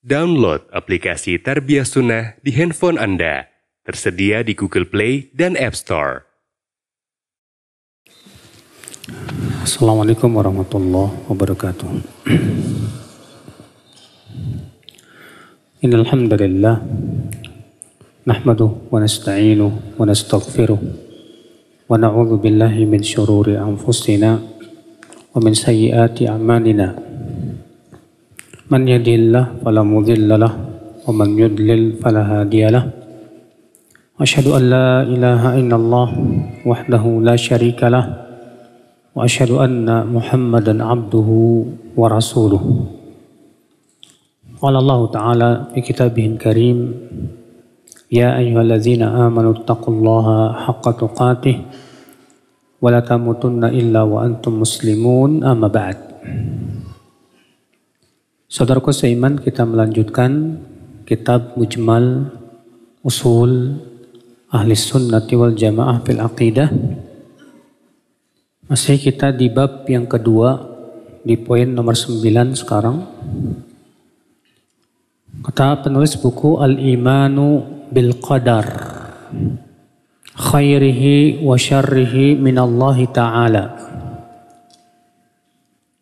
Download aplikasi Tarbiyah Sunnah di handphone Anda. Tersedia di Google Play dan App Store. Assalamualaikum warahmatullahi wabarakatuh. Innal hamdalillah nahmaduhu wa nasta'inuhu wa nastaghfiruh wa na'udzu billahi min syururi anfusina wa min sayyiati a'malina. Man yahdihillahu fala mudilla lahu wa man yudlil fala hadiya lahu. Asyhadu an la ilaha illallah wahdahu la syarika lahu wa asyhadu anna Muhammadan abduhu wa rasuluh. Qala Allah Ta'ala fi kitabihil karim, ya ayyuhalladzina amanu taqullaha haqqa tuqatih wa la tamutunna illa wa antum muslimun, amma ba'd. Saudaraku seiman, kita melanjutkan kitab Mujmal Usul Ahli Sunnati wal Jamaah fil Aqidah. Masih kita di bab yang kedua, di poin nomor 9 sekarang. Kata penulis buku, Al-Imanu bil Qadar khairihi wa syarrihi minallahi ta'ala.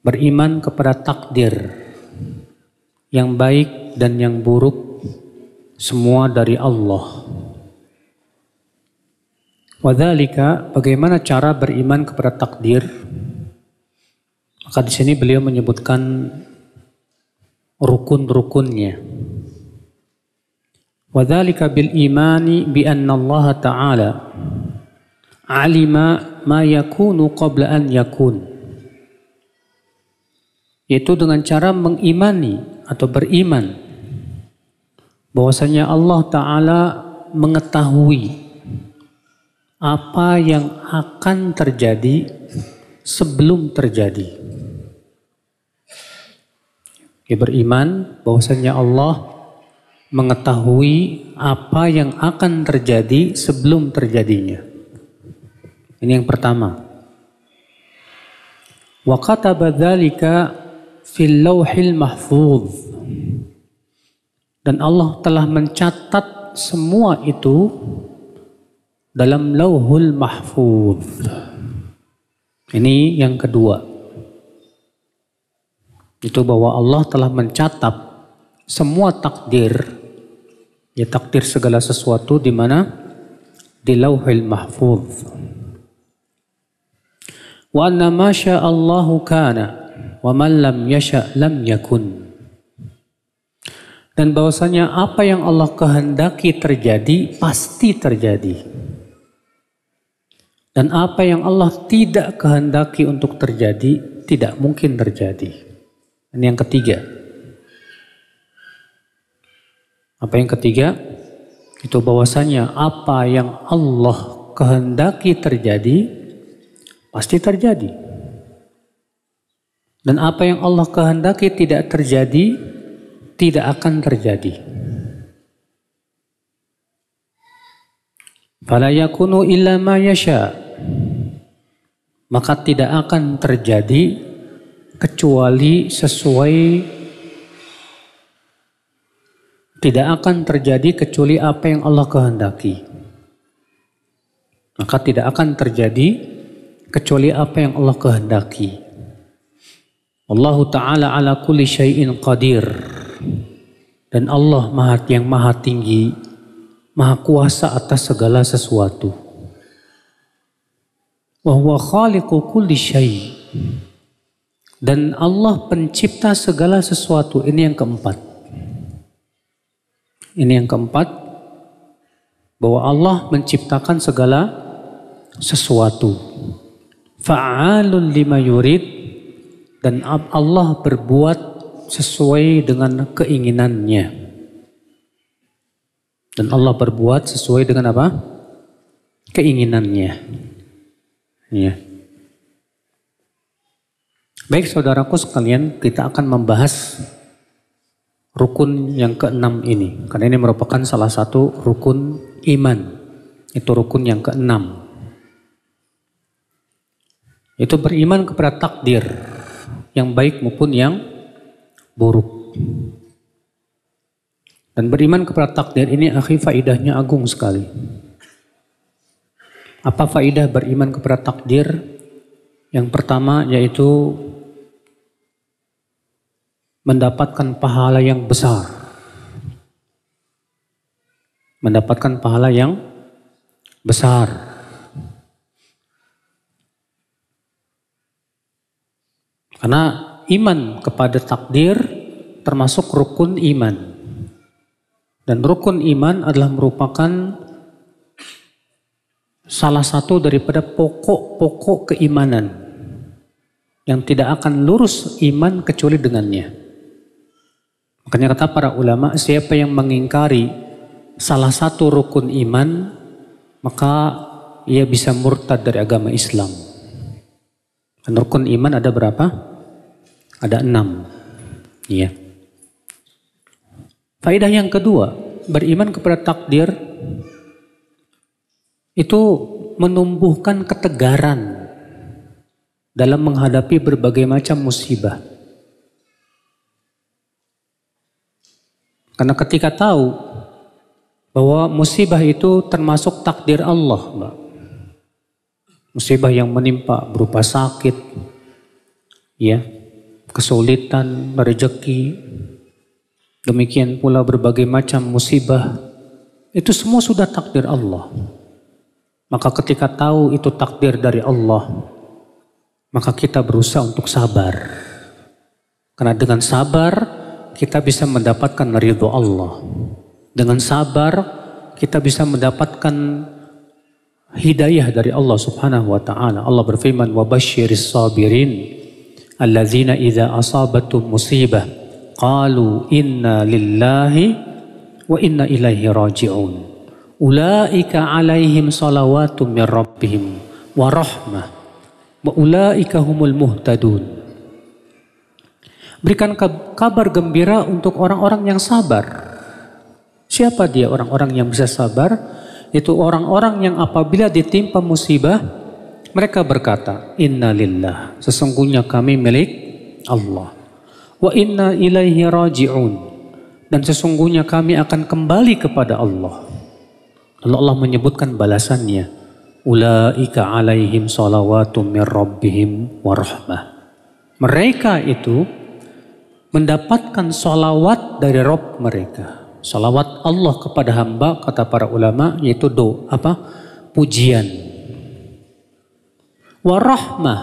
Beriman kepada takdir yang baik dan yang buruk semua dari Allah. Wadzalika, bagaimana cara beriman kepada takdir? Maka di sini beliau menyebutkan rukun-rukunnya. Wadzalika bil imani bi anna Allah Ta'ala alima ma yakunu qabla an yakun. Yaitu dengan cara mengimani atau beriman bahwasanya Allah Ta'ala mengetahui apa yang akan terjadi sebelum terjadi. Ya, beriman bahwasanya Allah mengetahui apa yang akan terjadi sebelum terjadinya. Ini yang pertama. Wa kataba dzalika fil lauhil mahfuz. Dan Allah telah mencatat semua itu dalam lauhul mahfuz. Ini yang kedua. Itu bahwa Allah telah mencatat semua takdir, ya takdir segala sesuatu di mana? Di lauhul mahfuz. Wa anna ma sya'allahu kana wa man lam yasha' lam yakun. Dan bahwasanya apa yang Allah kehendaki terjadi pasti terjadi. Dan apa yang Allah tidak kehendaki untuk terjadi tidak mungkin terjadi. Ini yang ketiga. Apa yang ketiga? Itu bahwasanya apa yang Allah kehendaki terjadi pasti terjadi. Dan apa yang Allah kehendaki tidak terjadi tidak akan terjadi. Fala yakunu illa ma yasha. Maka tidak akan terjadi kecuali sesuai, tidak akan terjadi kecuali apa yang Allah kehendaki. Maka tidak akan terjadi kecuali apa yang Allah kehendaki. Allah Ta'ala ala kulli syai'in qadir. Dan Allah yang maha tinggi, maha kuasa atas segala sesuatu. Wa huwa khaliqu kulli syai'. Dan Allah pencipta segala sesuatu. Ini yang keempat. Ini yang keempat, bahwa Allah menciptakan segala sesuatu. Fa'alun lima yurid. Dan Allah berbuat sesuai dengan keinginannya. Dan Allah berbuat sesuai dengan apa? Keinginannya. Ya. Baik saudaraku sekalian, kita akan membahas rukun yang keenam ini. Karena ini merupakan salah satu rukun iman. Itu rukun yang keenam. Itu beriman kepada takdir. Yang baik maupun yang buruk. Dan beriman kepada takdir ini akhi faidahnya agung sekali. Apa faidah beriman kepada takdir? Yang pertama yaitu mendapatkan pahala yang besar. Mendapatkan pahala yang besar. Karena iman kepada takdir termasuk rukun iman. Dan rukun iman adalah merupakan salah satu daripada pokok-pokok keimanan yang tidak akan lurus iman kecuali dengannya. Makanya kata para ulama, siapa yang mengingkari salah satu rukun iman, maka ia bisa murtad dari agama Islam. Dan rukun iman ada berapa? Ada 6. Iya. Faedah yang kedua, beriman kepada takdir itu menumbuhkan ketegaran dalam menghadapi berbagai macam musibah. Karena ketika tahu bahwa musibah itu termasuk takdir Allah, Mbak. Musibah yang menimpa berupa sakit, ya, kesulitan, rezeki, demikian pula berbagai macam musibah, itu semua sudah takdir Allah. Maka ketika tahu itu takdir dari Allah, maka kita berusaha untuk sabar. Karena dengan sabar, kita bisa mendapatkan ridho Allah. Dengan sabar, kita bisa mendapatkan hidayah dari Allah subhanahu wa ta'ala. Allah berfirman, وَبَشِّرِ الصَّابِرِينَ الَّذِينَ إِذَا أَصَابَتُمْ مُصِيبَةٌ qalu inna lillahi wa inna ilaihi raji'un. Ulaika alaihim salawatum min rabbihim wa rahmah wa ulaika humul muhtadun. Berikan kabar gembira untuk orang-orang yang sabar. Siapa dia orang-orang yang bisa sabar? Itu orang-orang yang apabila ditimpa musibah, mereka berkata, inna lillah, sesungguhnya kami milik Allah. Wa inna ilaihi raji'un, dan sesungguhnya kami akan kembali kepada Allah. Lalu Allah menyebutkan balasannya, ulaika alaihim salawatum min rabbihim wa rahmah. Mereka itu mendapatkan salawat dari Rabb mereka. Salawat Allah kepada hamba, kata para ulama, yaitu pujian. Wa rahmah,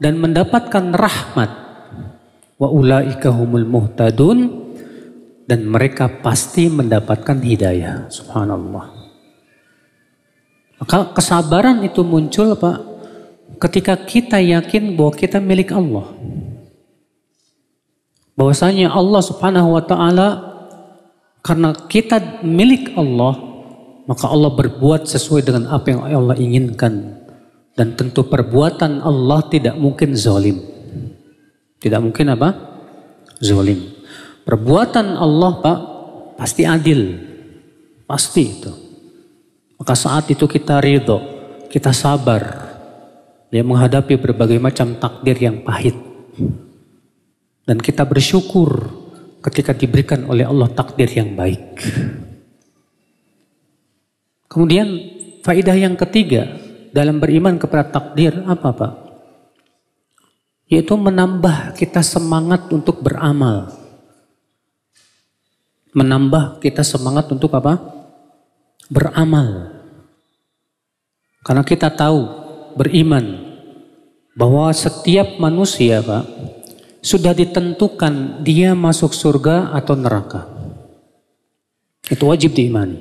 dan mendapatkan rahmat. Wa ulaika humul muhtadun, dan mereka pasti mendapatkan hidayah. Subhanallah. Maka kesabaran itu muncul Pak, ketika kita yakin bahwa kita milik Allah. Bahwasanya Allah subhanahu wa ta'ala, karena kita milik Allah, maka Allah berbuat sesuai dengan apa yang Allah inginkan. Dan tentu perbuatan Allah tidak mungkin zalim. Tidak mungkin zalim. Perbuatan Allah Pak pasti adil. Pasti itu. Maka saat itu kita ridho, kita sabar. Ya, menghadapi berbagai macam takdir yang pahit. Dan kita bersyukur ketika diberikan oleh Allah takdir yang baik. Kemudian faedah yang ketiga dalam beriman kepada takdir apa Pak? Yaitu menambah kita semangat untuk beramal. Menambah kita semangat untuk apa? Beramal. Karena kita tahu, beriman, bahwa setiap manusia Pak, sudah ditentukan dia masuk surga atau neraka. Itu wajib diimani.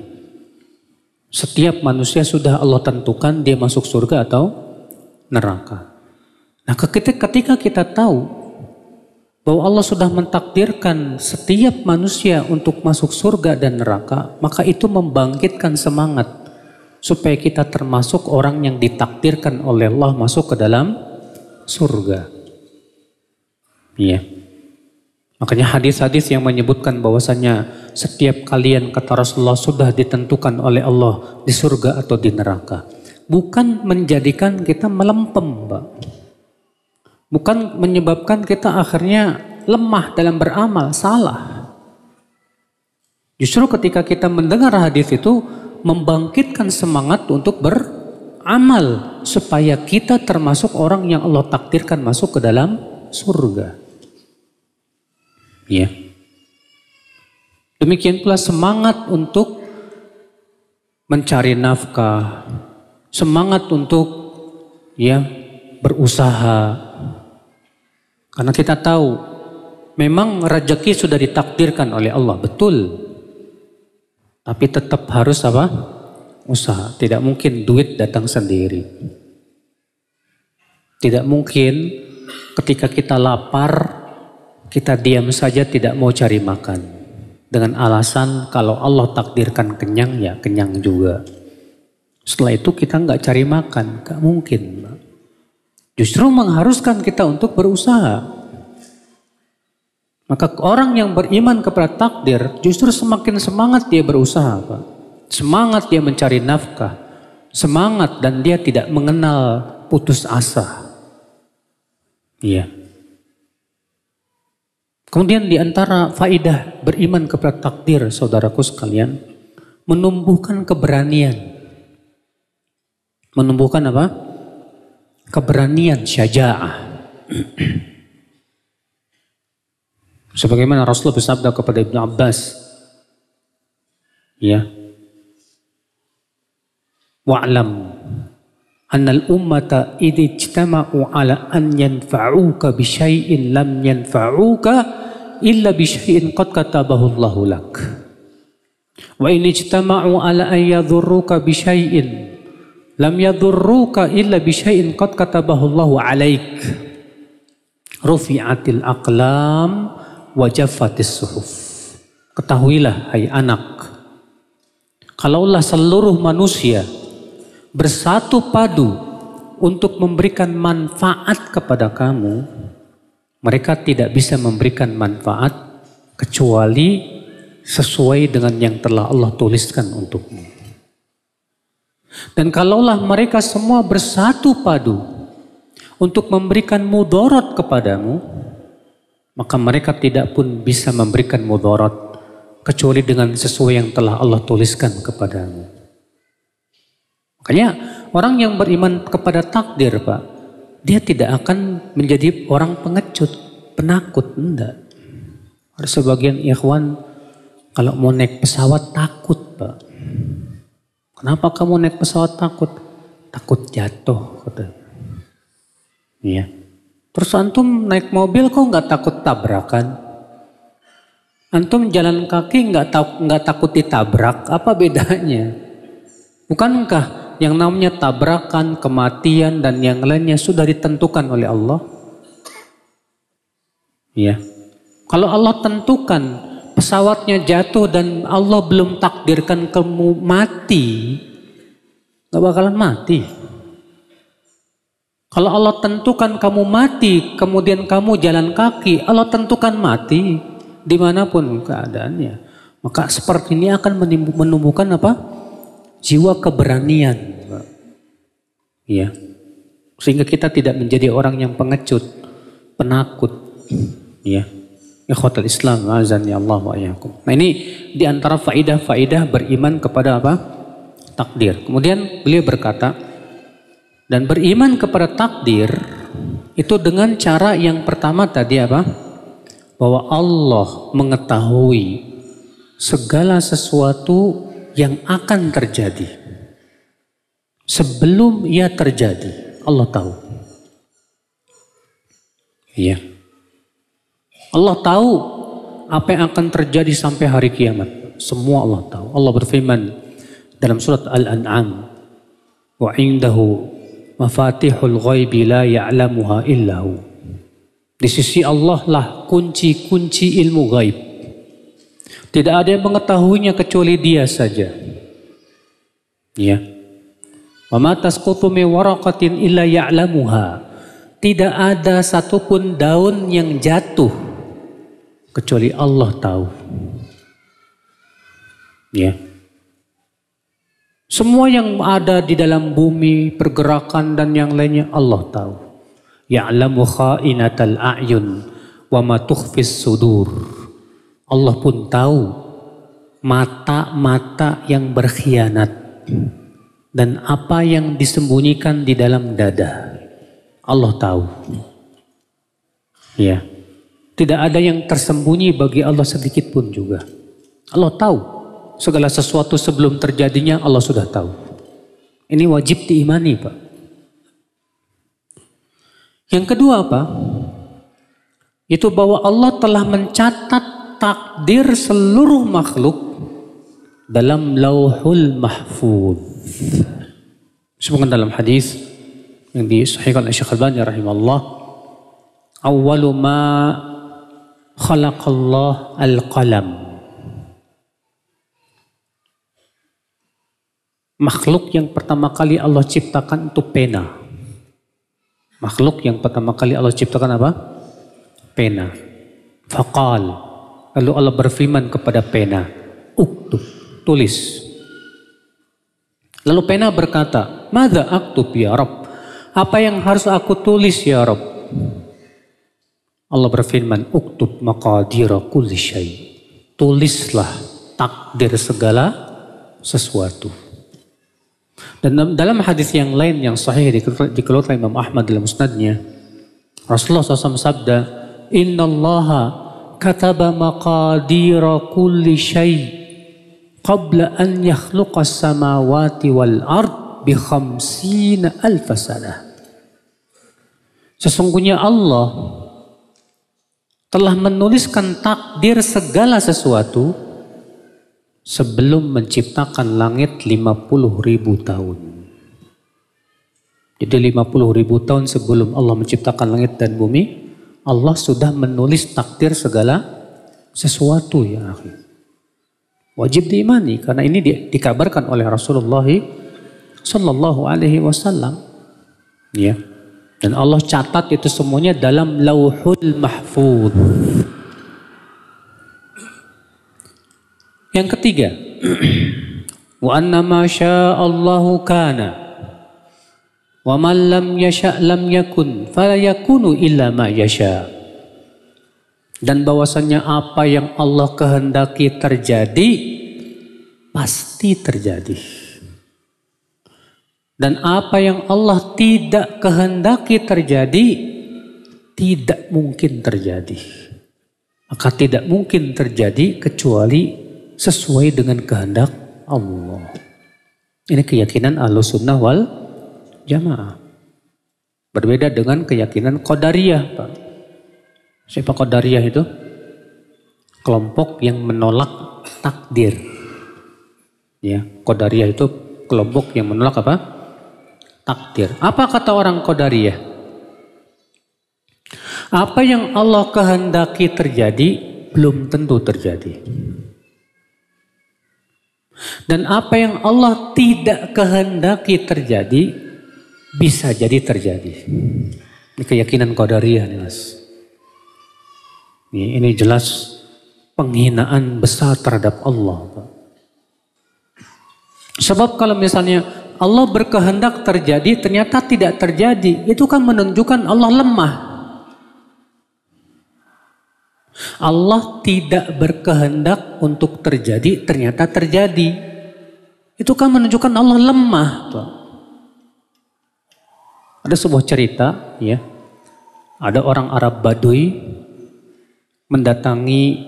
Setiap manusia sudah Allah tentukan dia masuk surga atau neraka. Nah, ketika kita tahu bahwa Allah sudah mentakdirkan setiap manusia untuk masuk surga dan neraka, maka itu membangkitkan semangat supaya kita termasuk orang yang ditakdirkan oleh Allah masuk ke dalam surga. Iya. Makanya hadis-hadis yang menyebutkan bahwasanya setiap kalian, kata Rasulullah, sudah ditentukan oleh Allah di surga atau di neraka. Bukan menjadikan kita melempem, Mbak. Bukan menyebabkan kita akhirnya lemah dalam beramal, salah. Justru ketika kita mendengar hadis itu membangkitkan semangat untuk beramal supaya kita termasuk orang yang Allah takdirkan masuk ke dalam surga. Ya. Demikian pula semangat untuk mencari nafkah, semangat untuk berusaha. Karena kita tahu memang rezeki sudah ditakdirkan oleh Allah, betul. Tapi tetap harus usaha. Tidak mungkin duit datang sendiri. Tidak mungkin ketika kita lapar, kita diam saja tidak mau cari makan. Dengan alasan kalau Allah takdirkan kenyang, ya kenyang juga. Setelah itu kita nggak cari makan, nggak mungkin. Justru mengharuskan kita untuk berusaha. Maka orang yang beriman kepada takdir justru semakin semangat dia berusaha, Pak. Semangat dia mencari nafkah. Semangat dan dia tidak mengenal putus asa. Iya. Kemudian di antara faidah beriman kepada takdir, saudaraku sekalian, menumbuhkan keberanian. Menumbuhkan apa? Keberanian, syaja'ah. Sebagaimana Rasulullah bersabda kepada Ibnu Abbas, ya, wa'lam annal ummata idh ijtama'u ala an yanfa'uka bi syai'in lam yanfa'uka illa bi syai'in qad katabahu Allahu lak. Wa in ijtama'u ala an yadhurruka bi syai'in lam yadhurruka illa bi syai'in qad katabahu Allahu 'alaik. Rufi'atil aqlam wajafatis suhuf. Ketahuilah hai anak, kalaulah seluruh manusia bersatu padu untuk memberikan manfaat kepada kamu, mereka tidak bisa memberikan manfaat kecuali sesuai dengan yang telah Allah tuliskan untukmu. Dan kalaulah mereka semua bersatu padu untuk memberikan mudarat kepadamu, maka mereka tidak pun bisa memberikan mudarat kecuali dengan sesuai yang telah Allah tuliskan kepadamu. Makanya orang yang beriman kepada takdir, Pak, dia tidak akan menjadi orang pengecut, penakut, enggak. Ada sebagian ikhwan kalau mau naik pesawat takut, Pak. Kenapa kamu naik pesawat takut? Takut jatuh, kata. Iya. Terus antum naik mobil kok nggak takut tabrakan? Antum jalan kaki nggak takut ditabrak? Apa bedanya? Bukankah yang namanya tabrakan, kematian dan yang lainnya sudah ditentukan oleh Allah? Ya. Kalau Allah tentukan pesawatnya jatuh dan Allah belum takdirkan kamu mati, nggak bakalan mati. Kalau Allah tentukan kamu mati, kemudian kamu jalan kaki, Allah tentukan mati dimanapun keadaannya. Maka seperti ini akan menumbuhkan apa? Jiwa keberanian. Ya. Sehingga kita tidak menjadi orang yang pengecut, penakut. Ya. Ikhwatul Islam, azani Allah wa iyyakum. Nah ini diantara faidah-faidah beriman kepada apa? Takdir. Kemudian beliau berkata, dan beriman kepada takdir itu dengan cara yang pertama tadi apa? Bahwa Allah mengetahui segala sesuatu yang akan terjadi. Sebelum ia terjadi, Allah tahu. Iya. Allah tahu apa yang akan terjadi sampai hari kiamat. Semua Allah tahu. Allah berfirman dalam surat Al-An'am, wa indahu mafatihul ghaibi la ya'lamuha illahu. Di sisi Allah lah kunci-kunci ilmu gaib. Tidak ada yang mengetahuinya kecuali Dia saja. Ya. Wa ma tasqutu min waraqatin illa ya'lamuha. Tidak ada satupun daun yang jatuh kecuali Allah tahu. Ya. Semua yang ada di dalam bumi, pergerakan dan yang lainnya Allah tahu. Ya'lamu kha'inatal a'yun wa ma tukhfis sudur. Allah pun tahu mata-mata yang berkhianat dan apa yang disembunyikan di dalam dada. Allah tahu. Ya. Tidak ada yang tersembunyi bagi Allah sedikit pun juga. Allah tahu. Segala sesuatu sebelum terjadinya Allah sudah tahu. Ini wajib diimani, Pak. Yang kedua apa? Itu bahwa Allah telah mencatat takdir seluruh makhluk dalam Lauhul Mahfuz. Disebutkan dalam hadis yang disahihkan oleh Syekh Al-Albani rahimahullah, awwalu ma khalaqallah al-qalam. Makhluk yang pertama kali Allah ciptakan itu pena. Makhluk yang pertama kali Allah ciptakan apa? Pena. Faqal. Lalu Allah berfirman kepada pena, uktub, tulis. Lalu pena berkata, madza aktub ya Rabb? Apa yang harus aku tulis ya Rabb? Allah berfirman, uktub maqadira kulli syai. Tulislah takdir segala sesuatu. Dan dalam hadis yang lain yang sahih dikeluarkan Imam Ahmad dalam musnadnya, Rasulullah SAW sabda, innallaha kataba maqadira kulli syai qabla an yakhluqas samawati wal ard bi 50,000 sanah. Sesungguhnya Allah telah menuliskan takdir segala sesuatu sebelum menciptakan langit 50.000 tahun. Jadi 50.000 tahun sebelum Allah menciptakan langit dan bumi, Allah sudah menulis takdir segala sesuatu ya akhi. Wajib diimani karena ini dikabarkan oleh Rasulullah sallallahu alaihi wasallam. Ya. Dan Allah catat itu semuanya dalam Lauhul Mahfuz. Yang ketiga, wa anna ma sya'allahu kana wa man lam yasha' lam yakun fala yakunu illa ma yasha. Dan bahwasannya apa yang Allah kehendaki terjadi pasti terjadi. Dan apa yang Allah tidak kehendaki terjadi tidak mungkin terjadi. Maka tidak mungkin terjadi kecuali sesuai dengan kehendak Allah. Ini keyakinan Ahlussunnah wal Jamaah. Berbeda dengan keyakinan Qadariyah, Pak. Siapa Qadariyah itu? Kelompok yang menolak takdir. Ya, Qadariyah itu kelompok yang menolak apa? Takdir. Apa kata orang Qadariyah? Apa yang Allah kehendaki terjadi belum tentu terjadi. Dan apa yang Allah tidak kehendaki terjadi bisa jadi terjadi. Ini keyakinan Qadariyah nih Mas. Ini jelas penghinaan besar terhadap Allah. Sebab kalau misalnya Allah berkehendak terjadi ternyata tidak terjadi, itu kan menunjukkan Allah lemah. Allah tidak berkehendak untuk terjadi ternyata terjadi. Itu kan menunjukkan Allah lemah. Ada sebuah cerita ya. Ada orang Arab Baduy mendatangi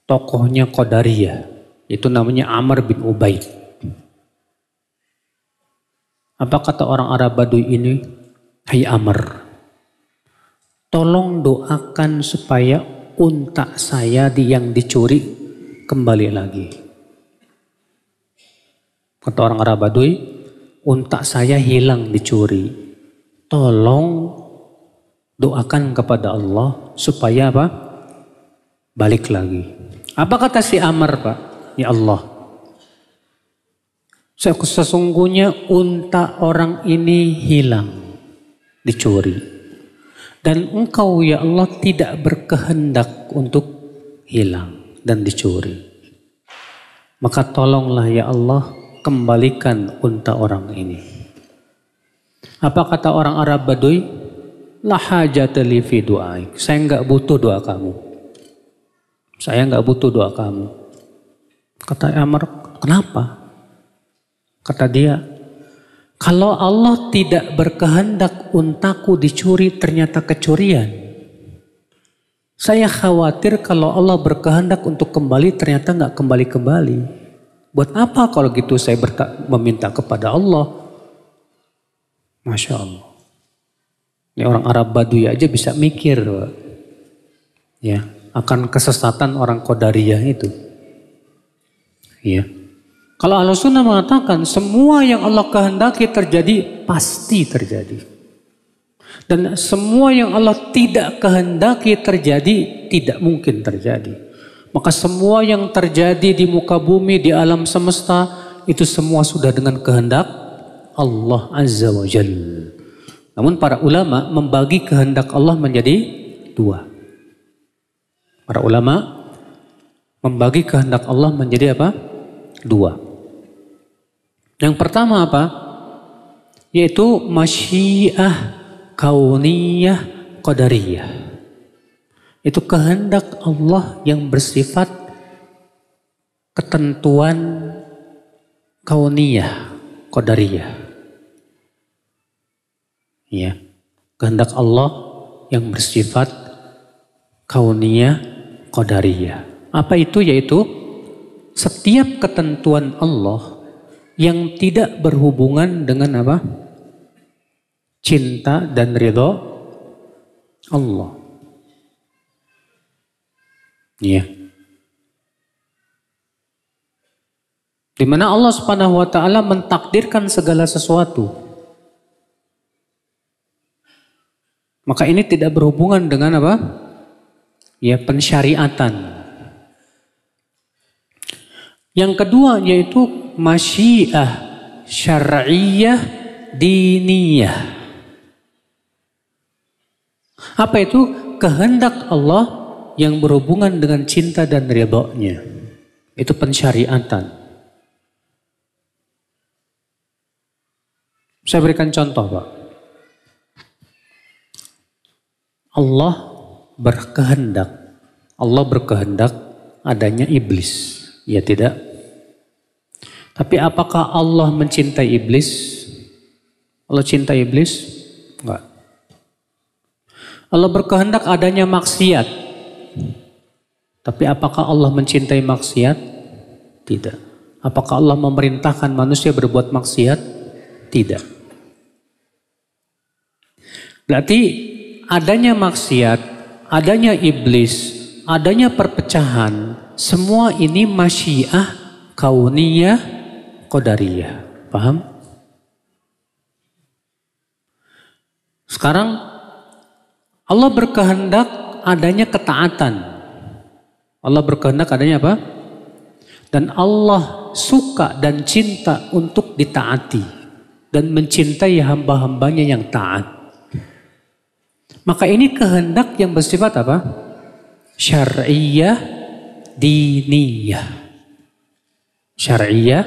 tokohnya Qadariyah. Itu namanya Amr bin Ubaid. Apa kata orang Arab Baduy ini? Hai Amr, tolong doakan supaya unta saya yang dicuri kembali lagi. Kata orang Arab Baduy, unta saya hilang dicuri. Tolong doakan kepada Allah supaya apa? Balik lagi. Apa kata si Amr, Pak? Ya Allah, sesungguhnya unta orang ini hilang, dicuri. Dan engkau ya Allah tidak berkehendak untuk hilang dan dicuri. Maka tolonglah ya Allah kembalikan unta orang ini. Apa kata orang Arab Baduy? La hajata li fi du'aik. Saya enggak butuh doa kamu. Saya nggak butuh doa kamu. Kata Amr, kenapa? Kata dia, kalau Allah tidak berkehendak untaku dicuri ternyata kecurian. Saya khawatir kalau Allah berkehendak untuk kembali ternyata nggak kembali-kembali. Buat apa kalau gitu saya meminta kepada Allah? Masya Allah. Ini orang Arab Baduy aja bisa mikir, Pak. Ya, akan kesesatan orang Qadariyah itu. Ya. Kalau Ahlussunnah mengatakan semua yang Allah kehendaki terjadi pasti terjadi. Dan semua yang Allah tidak kehendaki terjadi tidak mungkin terjadi. Maka semua yang terjadi di muka bumi, di alam semesta itu semua sudah dengan kehendak Allah Azza wa Jalla. Namun para ulama membagi kehendak Allah menjadi dua. Para ulama membagi kehendak Allah menjadi apa? Dua. Yang pertama apa? Yaitu masyiah kauniyah qadariyah. Itu kehendak Allah yang bersifat ketentuan kauniyah qadariyah. Ya, kehendak Allah yang bersifat kauniyah qadariyah. Apa itu? Yaitu setiap ketentuan Allah yang tidak berhubungan dengan apa? Cinta dan ridho Allah. Ya. Di mana Allah Subhanahu wa taala mentakdirkan segala sesuatu. Maka ini tidak berhubungan dengan apa? Ya, pensyariatan. Yang kedua yaitu masyiah syar'iyah diniyah. Apa itu? Kehendak Allah yang berhubungan dengan cinta dan ridhonya. Itu pensyariatan. Saya berikan contoh, Pak. Allah berkehendak adanya iblis. Ya tidak? Tapi apakah Allah mencintai iblis? Allah cinta iblis? Enggak. Allah berkehendak adanya maksiat. Tapi apakah Allah mencintai maksiat? Tidak. Apakah Allah memerintahkan manusia berbuat maksiat? Tidak. Berarti adanya maksiat, adanya iblis, adanya perpecahan, semua ini masyiah kauniyah qadariyah. Paham? Sekarang Allah berkehendak adanya ketaatan. Allah berkehendak adanya apa? Dan Allah suka dan cinta untuk ditaati dan mencintai hamba-hambanya yang taat. Maka ini kehendak yang bersifat apa? Syar'iyah diniyah. Syar'iyah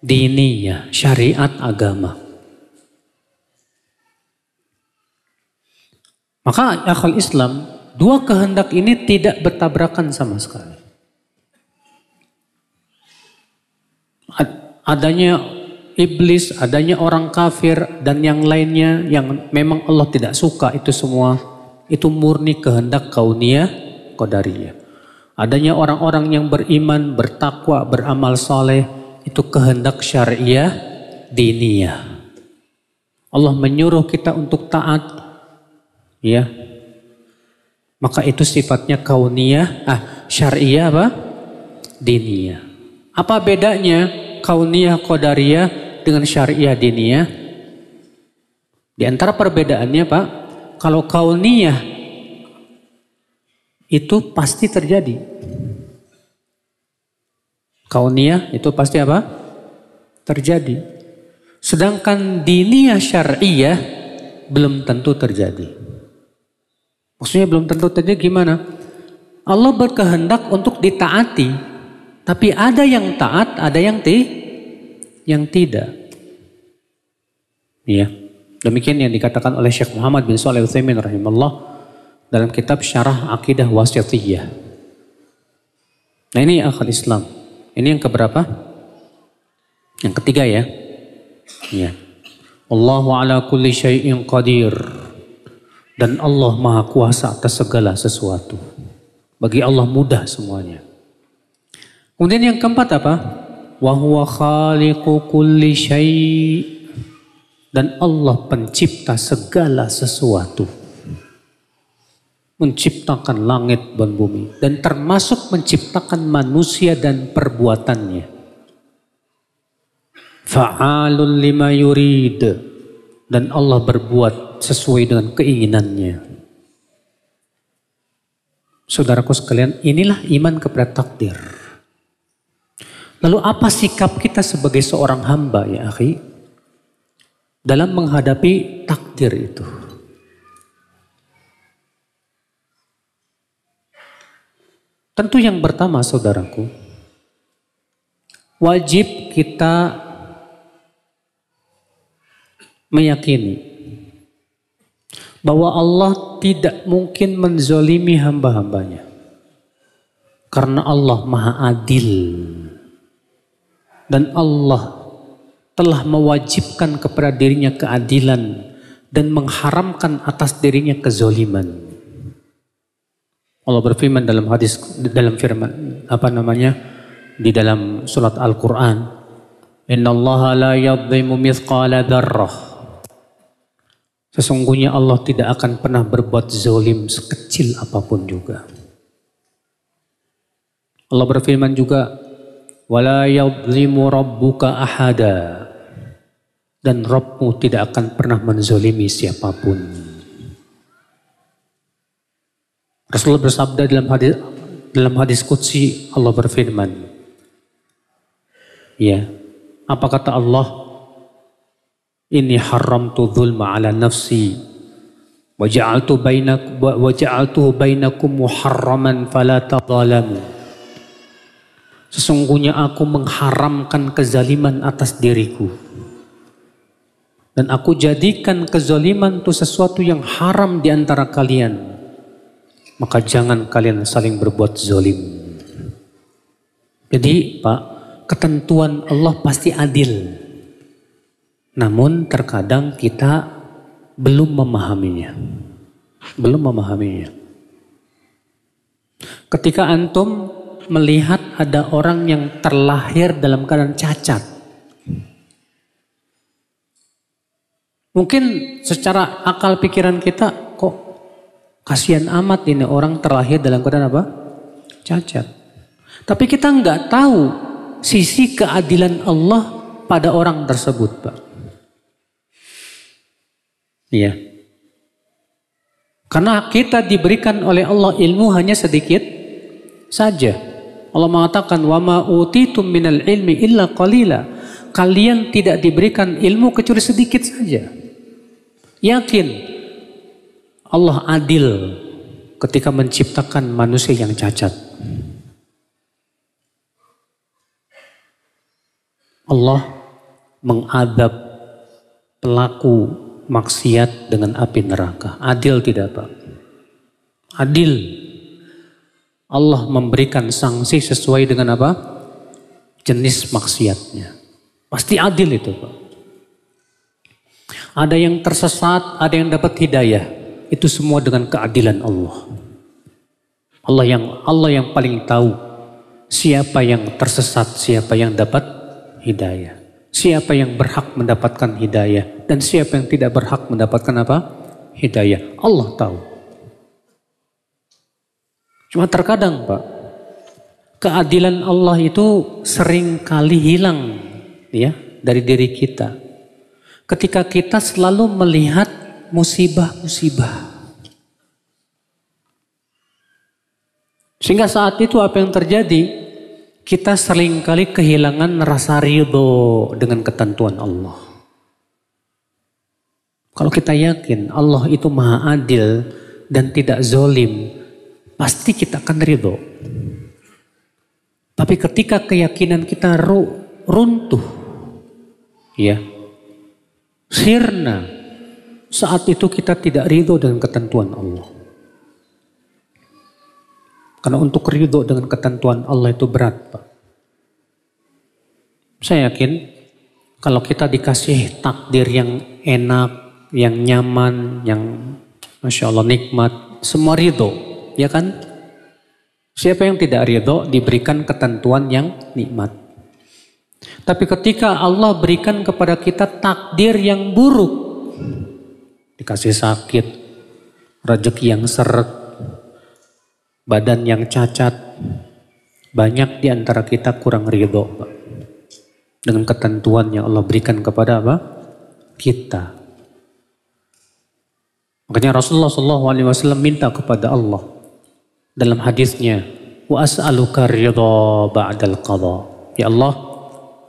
diniyah, syariat agama. Maka akal Islam, dua kehendak ini tidak bertabrakan sama sekali. Adanya iblis, adanya orang kafir dan yang lainnya yang memang Allah tidak suka, itu semua itu murni kehendak kauniyah qadariyah. Adanya orang-orang yang beriman, bertakwa, beramal soleh, itu kehendak syariah diniyah. Allah menyuruh kita untuk taat, ya. Maka itu sifatnya kauniyah, syariah apa? Diniyah. Apa bedanya kauniyah qadariyah dengan syariah diniyah? Di antara perbedaannya, Pak, kalau kauniyah itu pasti terjadi. Kauniyah itu pasti apa? Terjadi. Sedangkan diniyah syariah belum tentu terjadi. Maksudnya belum tentu terjadi gimana? Allah berkehendak untuk ditaati, tapi ada yang taat, ada yang tidak. Ya. Demikian yang dikatakan oleh Syekh Muhammad bin Shalih Al-Utsaimin rahimahullah dalam kitab Syarah Aqidah Wasithiyah. Nah ini akal Islam. Ini yang keberapa? Yang ketiga ya. Ya. Allahu ala kulli syai'in qadir. Dan Allah maha kuasa atas segala sesuatu. Bagi Allah mudah semuanya. Kemudian yang keempat apa? Wa huwa khaliqu kulli syai'. Dan Allah pencipta segala sesuatu. Menciptakan langit dan bumi. Dan termasuk menciptakan manusia dan perbuatannya. Fa'alun lima yurid. Dan Allah berbuat sesuai dengan keinginannya. Saudaraku sekalian, inilah iman kepada takdir. Lalu apa sikap kita sebagai seorang hamba ya akhi? Dalam menghadapi takdir itu. Tentu yang pertama saudaraku, wajib kita meyakini bahwa Allah tidak mungkin menzolimi hamba-hambanya. Karena Allah maha adil. Dan Allah telah mewajibkan kepada dirinya keadilan dan mengharamkan atas dirinya kezoliman. Allah berfirman dalam hadis, dalam firman di dalam surat Al-Quran, Innallaha la yadhimu mithqala dzarrah. Sesungguhnya Allah tidak akan pernah berbuat zolim sekecil apapun juga. Allah berfirman juga, wala yadhlimu rabbuka ahada. Dan Rabbmu tidak akan pernah menzolimi siapapun. Rasulullah bersabda dalam hadis qudsi, Allah berfirman, ya, apa kata Allah? Inni haramtu dzulma ala nafsi wa ja'altuhu bainakum muharraman fala tadzalamu. Sesungguhnya aku mengharamkan kezaliman atas diriku. Dan aku jadikan kezaliman itu sesuatu yang haram di antara kalian. Maka jangan kalian saling berbuat zalim. Jadi Pak, ketentuan Allah pasti adil. Namun terkadang kita belum memahaminya. Ketika antum melihat ada orang yang terlahir dalam keadaan cacat. Mungkin secara akal pikiran kita, kok kasihan amat ini orang terlahir dalam keadaan apa? Cacat. Tapi kita nggak tahu sisi keadilan Allah pada orang tersebut, Pak. Iya. Karena kita diberikan oleh Allah ilmu hanya sedikit saja. Allah mengatakan, wa ma utitum minal ilmi illa qalila. Kalian tidak diberikan ilmu kecuali sedikit saja. Yakin Allah adil ketika menciptakan manusia yang cacat. Allah mengadab pelaku maksiat dengan api neraka. Adil tidak, Pak? Adil. Allah memberikan sanksi sesuai dengan apa? Jenis maksiatnya. Pasti adil itu, Pak. Ada yang tersesat, ada yang dapat hidayah. Itu semua dengan keadilan Allah. Allah yang paling tahu siapa yang tersesat, siapa yang dapat hidayah. Siapa yang berhak mendapatkan hidayah dan siapa yang tidak berhak mendapatkan apa? Hidayah. Allah tahu. Cuma terkadang, Pak, keadilan Allah itu sering kali hilang ya dari diri kita. Ketika kita selalu melihat musibah-musibah. Sehingga saat itu apa yang terjadi? Kita seringkali kehilangan rasa ridho dengan ketentuan Allah. Kalau kita yakin Allah itu maha adil dan tidak zolim, pasti kita akan ridho. Tapi ketika keyakinan kita runtuh, ya, sirna, saat itu kita tidak ridho dengan ketentuan Allah. Karena untuk ridho dengan ketentuan Allah itu berat, Pak. Saya yakin kalau kita dikasih takdir yang enak, yang nyaman, yang Masya Allah nikmat, semua ridho, ya kan? Siapa yang tidak ridho diberikan ketentuan yang nikmat. Tapi ketika Allah berikan kepada kita takdir yang buruk, dikasih sakit, rezeki yang seret, badan yang cacat, banyak di antara kita kurang ridho, Pak, dengan ketentuan yang Allah berikan kepada apa? Kita. Makanya Rasulullah SAW minta kepada Allah dalam hadisnya, wa as'aluka ridha ba'dal qadha. Ya Allah,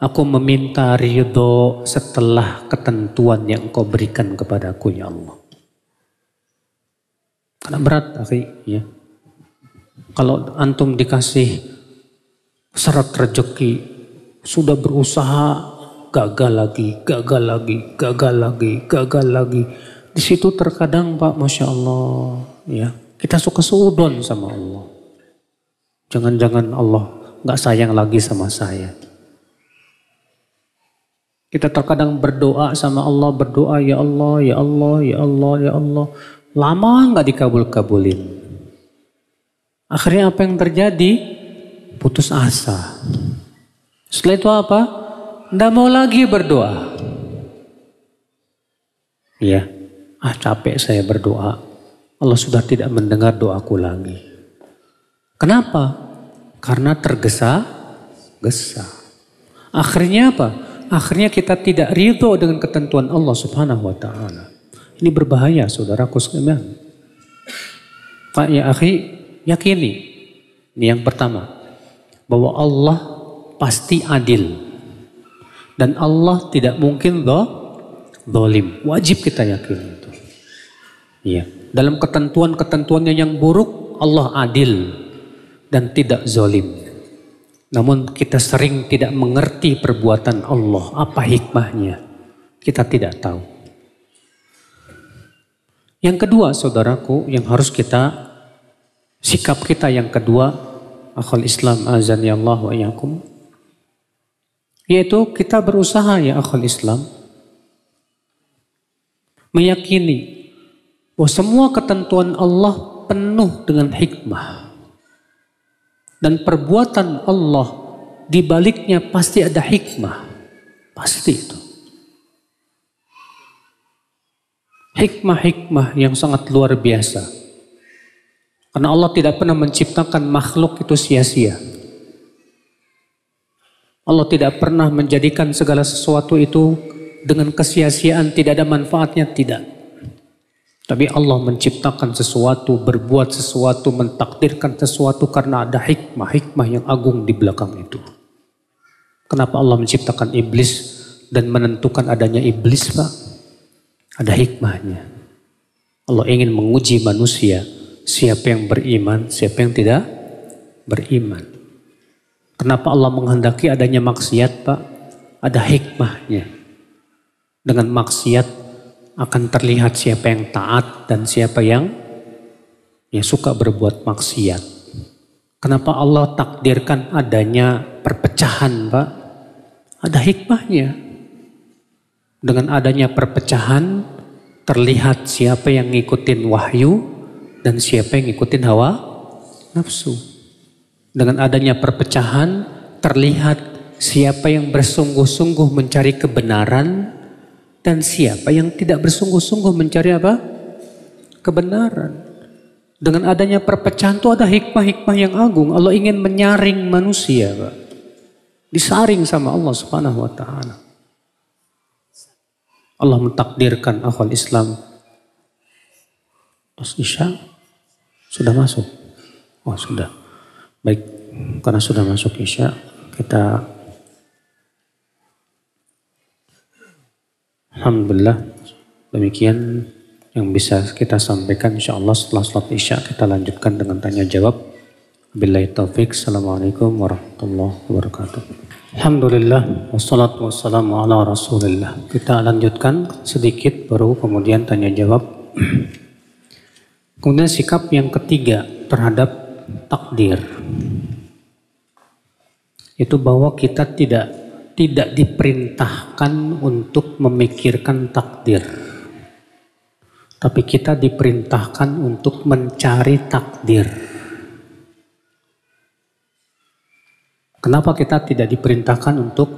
aku meminta ridho setelah ketentuan yang Engkau berikan kepadaku, ya Allah. Karena berat, akhi, ya. Kalau antum dikasih syarat rezeki, sudah berusaha, gagal lagi. Di situ terkadang, Pak, Masya Allah, ya, kita suka suudon sama Allah. Jangan-jangan Allah gak sayang lagi sama saya. Kita terkadang berdoa sama Allah, berdoa, ya Allah, ya Allah, ya Allah, ya Allah. Lama gak dikabul-kabulin. Akhirnya apa yang terjadi? Putus asa. Setelah itu apa? Nggak mau lagi berdoa. Ya, capek saya berdoa. Allah sudah tidak mendengar doaku lagi. Kenapa? Karena tergesa-gesa. Akhirnya apa? Akhirnya kita tidak ridho dengan ketentuan Allah Subhanahu wa Ta'ala. Ini berbahaya, saudaraku sekalian. Pak, ya akhi, yakini, ini yang pertama, bahwa Allah pasti adil dan Allah tidak mungkin zalim. Wajib kita yakin itu. Iya. Dalam ketentuan-ketentuannya yang buruk, Allah adil dan tidak zalim. Namun kita sering tidak mengerti perbuatan Allah, apa hikmahnya. Kita tidak tahu. Yang kedua, saudaraku, yang harus kita sikap kita yang kedua, akhul Islam azani Allah wa iyyakum, yaitu kita berusaha, ya akhul Islam, meyakini bahwa semua ketentuan Allah penuh dengan hikmah. Dan perbuatan Allah di baliknya pasti ada hikmah. Pasti itu. Hikmah-hikmah yang sangat luar biasa. Karena Allah tidak pernah menciptakan makhluk itu sia-sia. Allah tidak pernah menjadikan segala sesuatu itu dengan kesia-siaan, tidak ada manfaatnya, tidak. Tapi Allah menciptakan sesuatu, berbuat sesuatu, mentakdirkan sesuatu karena ada hikmah yang agung di belakang itu. Kenapa Allah menciptakan iblis dan menentukan adanya iblis, Pak? Ada hikmahnya. Allah ingin menguji manusia. Siapa yang beriman, siapa yang tidak beriman. Kenapa Allah menghendaki adanya maksiat, Pak? Ada hikmahnya. Dengan maksiat akan terlihat siapa yang taat dan siapa yang suka berbuat maksiat. Kenapa Allah takdirkan adanya perpecahan, Pak? Ada hikmahnya. Dengan adanya perpecahan terlihat siapa yang ngikutin wahyu dan siapa yang ngikutin hawa nafsu. Dengan adanya perpecahan terlihat siapa yang bersungguh-sungguh mencari kebenaran dan siapa yang tidak bersungguh-sungguh mencari apa? Kebenaran. Dengan adanya perpecahan itu ada hikmah-hikmah yang agung. Allah ingin menyaring manusia, Pak. Disaring sama Allah Subhanahu wa Ta'ala. Allah mentakdirkan akhwal Islam. Terus Isya sudah masuk. Oh sudah. Baik, karena sudah masuk Isya, kita alhamdulillah demikian yang bisa kita sampaikan. InsyaAllah setelah salat Isya kita lanjutkan dengan tanya jawab. Billahi taufik. Assalamualaikum warahmatullahi wabarakatuh. Alhamdulillah wassalatu wassalamu ala rasulillah. Kita lanjutkan sedikit baru kemudian tanya jawab. Kemudian sikap yang ketiga terhadap takdir. Itu bahwa kita tidak diperintahkan untuk memikirkan takdir. Tapi kita diperintahkan untuk mencari takdir. Kenapa kita tidak diperintahkan untuk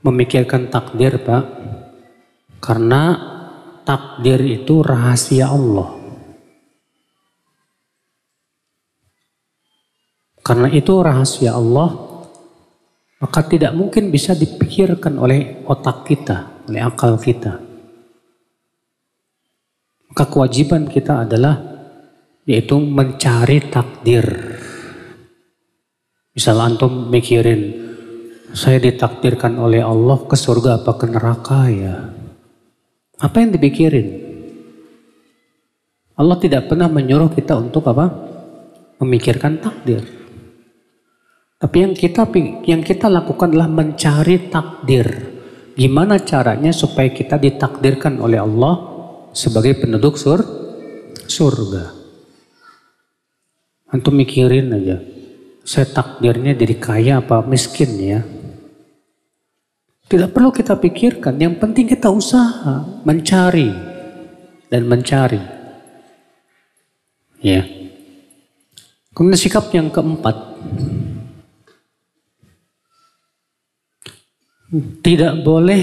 memikirkan takdir, Pak? Karena takdir itu rahasia Allah. Karena itu rahasia Allah, maka tidak mungkin bisa dipikirkan oleh otak kita, oleh akal kita. Maka kewajiban kita adalah yaitu mencari takdir. Misal antum mikirin, saya ditakdirkan oleh Allah ke surga apa ke neraka ya? Apa yang dipikirin? Allah tidak pernah menyuruh kita untuk apa? Memikirkan takdir. Tapi yang kita lakukan adalah mencari takdir. Gimana caranya supaya kita ditakdirkan oleh Allah sebagai penduduk surga? Antum mikirin aja. Saya takdirnya jadi kaya apa miskin ya? Tidak perlu kita pikirkan. Yang penting kita usaha mencari dan mencari. Ya. Kemudian sikap yang keempat. Tidak boleh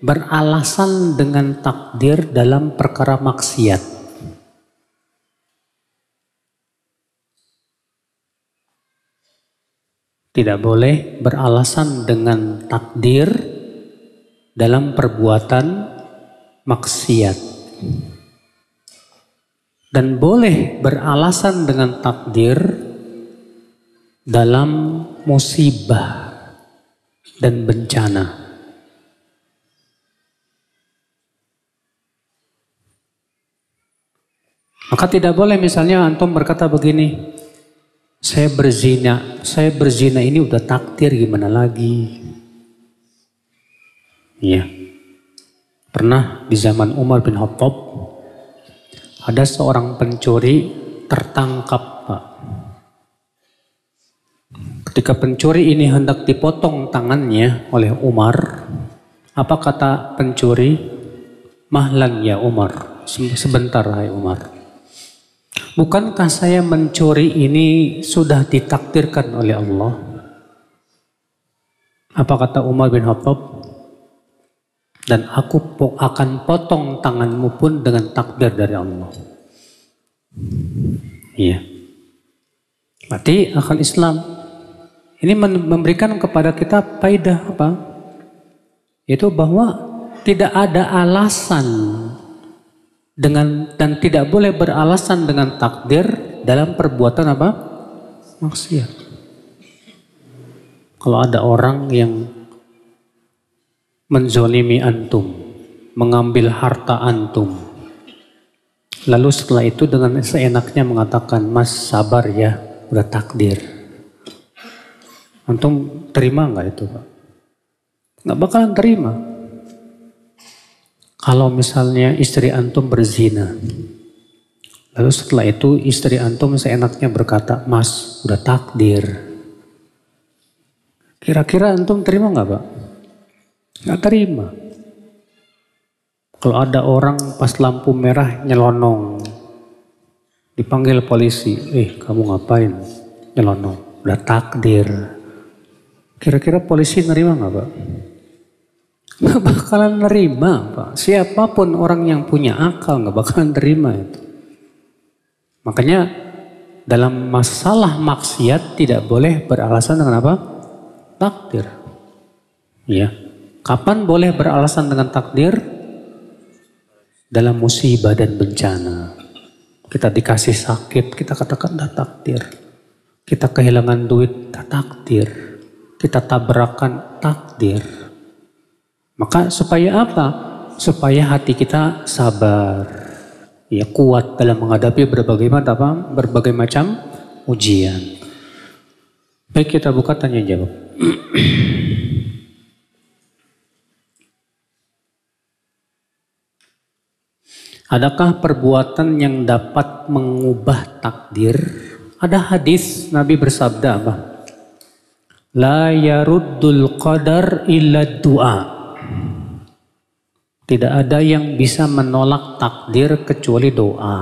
beralasan dengan takdir dalam perkara maksiat. Tidak boleh beralasan dengan takdir dalam perbuatan maksiat. Dan boleh beralasan dengan takdir dalam musibah dan bencana. Maka tidak boleh misalnya antum berkata begini, saya berzina ini udah takdir gimana lagi. Iya. Pernah di zaman Umar bin Khattab ada seorang pencuri tertangkap, Pak. Ketika pencuri ini hendak dipotong tangannya oleh Umar, apa kata pencuri? Mahlan ya Umar, sebentar hai Umar. Bukankah saya mencuri ini sudah ditakdirkan oleh Allah? Apa kata Umar bin Khattab? Dan aku akan potong tanganmu pun dengan takdir dari Allah. Iya. Berarti akal Islam ini memberikan kepada kita faedah apa? Yaitu bahwa tidak ada alasan dan tidak boleh beralasan dengan takdir dalam perbuatan apa? Maksiat. Kalau ada orang yang menzolimi antum, mengambil harta antum, lalu setelah itu dengan seenaknya mengatakan, Mas sabar ya, udah takdir. Antum terima nggak itu, Pak? Nggak bakalan terima. Kalau misalnya istri antum berzina, lalu setelah itu istri antum seenaknya berkata, Mas, udah takdir. Kira-kira antum terima nggak, Pak? Nggak terima. Kalau ada orang pas lampu merah nyelonong, dipanggil polisi, kamu ngapain nyelonong? Udah takdir. Kira-kira polisi nerima nggak, Pak? Nggak bakalan nerima, Pak. Siapapun orang yang punya akal nggak bakalan terima itu. Makanya dalam masalah maksiat tidak boleh beralasan dengan apa? Takdir. Ya. Kapan boleh beralasan dengan takdir? Dalam musibah dan bencana. Kita dikasih sakit, kita katakan dah takdir. Kita kehilangan duit, dah takdir. Kita tabrakan, takdir. Maka supaya apa? Supaya hati kita sabar, ya kuat dalam menghadapi berbagai macam ujian. Baik, kita buka tanya jawab. Adakah perbuatan yang dapat mengubah takdir Ada hadis Nabi bersabda apa? La yaruddul qadar illa du'a. Tidak ada yang bisa menolak takdir kecuali doa.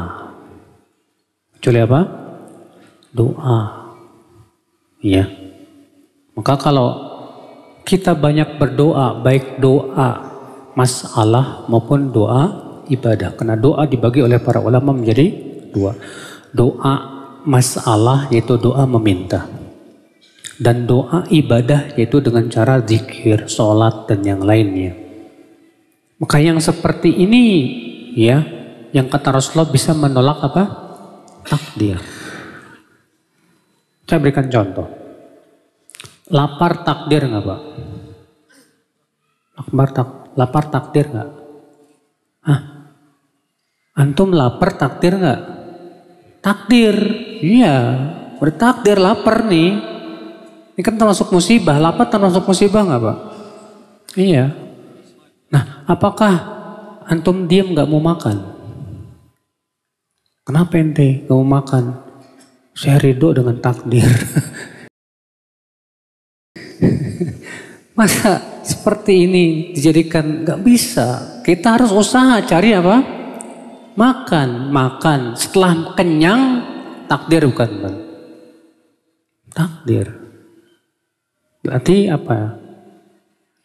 Kecuali apa? Doa. Ya. Maka kalau kita banyak berdoa, baik doa masalah maupun doa ibadah. Karena doa dibagi oleh para ulama menjadi dua. Doa masalah yaitu doa meminta. Dan doa ibadah yaitu dengan cara zikir, sholat dan yang lainnya. Maka yang seperti ini ya, yang kata Rasulullah bisa menolak apa? Takdir. Saya berikan contoh. Lapar takdir nggak Pak? Lapar takdir nggak? Hah? Antum lapar takdir nggak? Takdir, iya. Bertakdir lapar nih. Ini kan termasuk musibah. Lapar termasuk musibah nggak Pak? Iya. Nah, apakah antum diam nggak mau makan? Kenapa ente nggak mau makan? Saya ridho dengan takdir. Masa seperti ini dijadikan nggak bisa? Kita harus usaha cari apa? Makan. Setelah kenyang, takdir bukan Bang? Takdir. Berarti apa?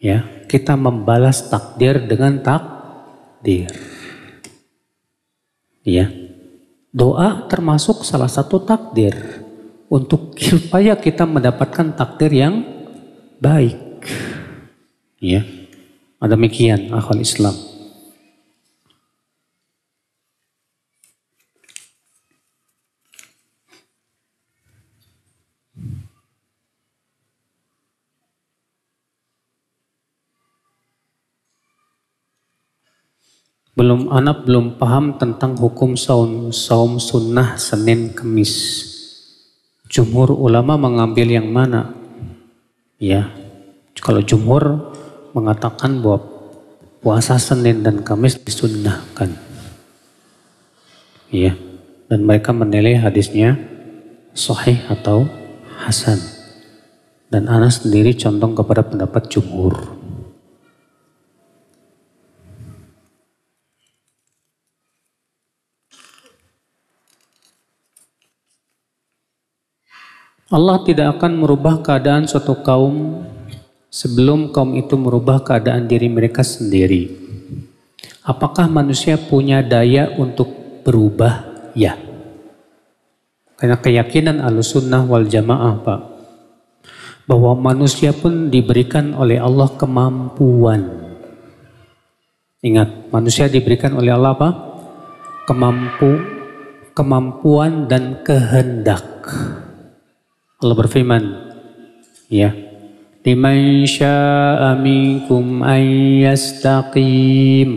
Ya, kita membalas takdir dengan takdir. Ya. Doa termasuk salah satu takdir untuk supaya kita mendapatkan takdir yang baik. Ya. Demikian akhwal Islam. Anak belum paham tentang hukum saum sunnah Senin Kemis. Jumhur ulama mengambil yang mana? Ya, kalau jumhur mengatakan bahwa puasa Senin dan Kamis disunnahkan. Ya, dan mereka menilai hadisnya sahih atau hasan. Dan Anas sendiri condong kepada pendapat jumhur. Allah tidak akan merubah keadaan suatu kaum sebelum kaum itu merubah keadaan diri mereka sendiri. Apakah manusia punya daya untuk berubah? Ya. Karena keyakinan Ahlussunnah wal Jamaah Pak, bahwa manusia pun diberikan oleh Allah kemampuan. Ingat, manusia diberikan oleh Allah apa? Kemampuan dan kehendak. Allah berfirman, ya, liman syaa'a minkum ayyastaqim.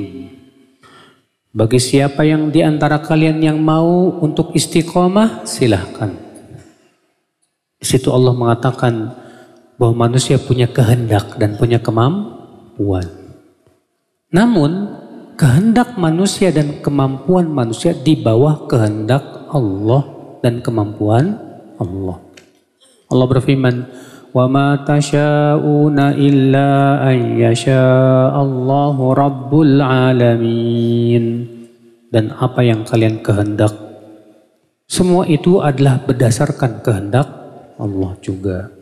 Bagi siapa yang di antara kalian yang mau untuk istiqomah, silahkan. Di situ Allah mengatakan bahwa manusia punya kehendak dan punya kemampuan. Namun, kehendak manusia dan kemampuan manusia di bawah kehendak Allah dan kemampuan Allah. Allah berfirman, "Wa ma tasyauna illa an yasha Allahu rabbul alamin." Dan apa yang kalian kehendak, semua itu adalah berdasarkan kehendak Allah juga.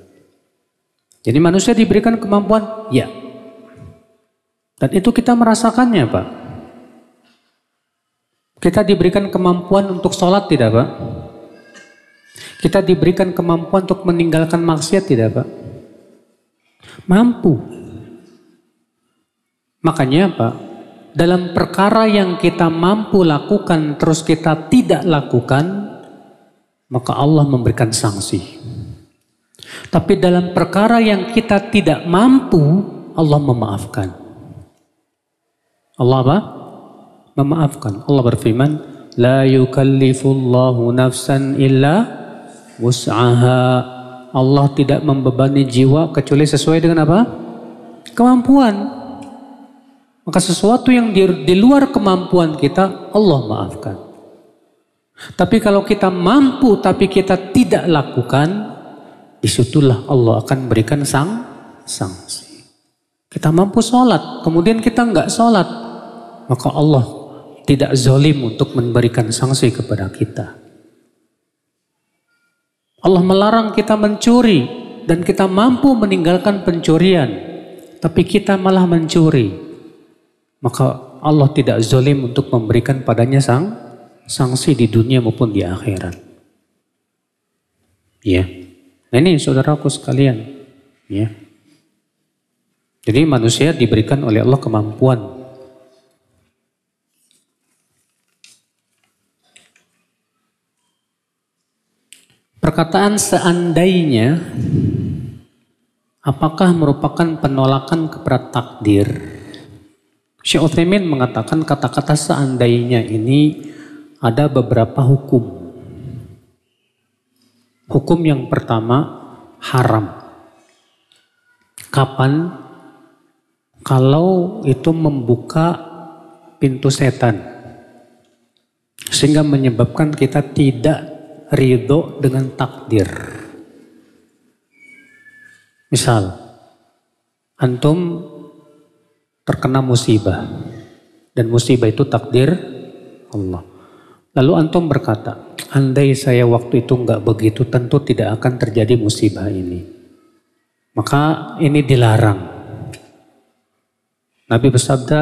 Jadi manusia diberikan kemampuan, ya. Dan itu kita merasakannya, Pak. Kita diberikan kemampuan untuk sholat, tidak Pak? Kita diberikan kemampuan untuk meninggalkan maksiat, tidak Pak? Mampu. Makanya Pak, dalam perkara yang kita mampu lakukan terus kita tidak lakukan, maka Allah memberikan sanksi. Tapi dalam perkara yang kita tidak mampu, Allah memaafkan. Allah apa? Memaafkan. Allah berfirman, la yukallifullahu nafsan illa wus'aha. Allah tidak membebani jiwa kecuali sesuai dengan apa? Kemampuan. Maka sesuatu yang di luar kemampuan kita, Allah maafkan. Tapi kalau kita mampu tapi kita tidak lakukan, disitulah Allah akan berikan sanksi. Kita mampu sholat, kemudian kita nggak sholat, maka Allah tidak zalim untuk memberikan sanksi kepada kita. Allah melarang kita mencuri dan kita mampu meninggalkan pencurian, tapi kita malah mencuri, maka Allah tidak zalim untuk memberikan padanya sanksi di dunia maupun di akhirat. Ya, nah ini saudaraku sekalian, ya. Jadi manusia diberikan oleh Allah kemampuan. Perkataan seandainya, apakah merupakan penolakan kepada takdir? Syekh Utsaimin mengatakan kata-kata seandainya ini ada beberapa hukum. Hukum yang pertama, haram. Kapan? Kalau itu membuka pintu setan, sehingga menyebabkan kita tidak ridho dengan takdir. Misal, antum terkena musibah, dan musibah itu takdir Allah. Lalu antum berkata, andai saya waktu itu enggak begitu, tentu tidak akan terjadi musibah ini. Maka ini dilarang. Nabi bersabda,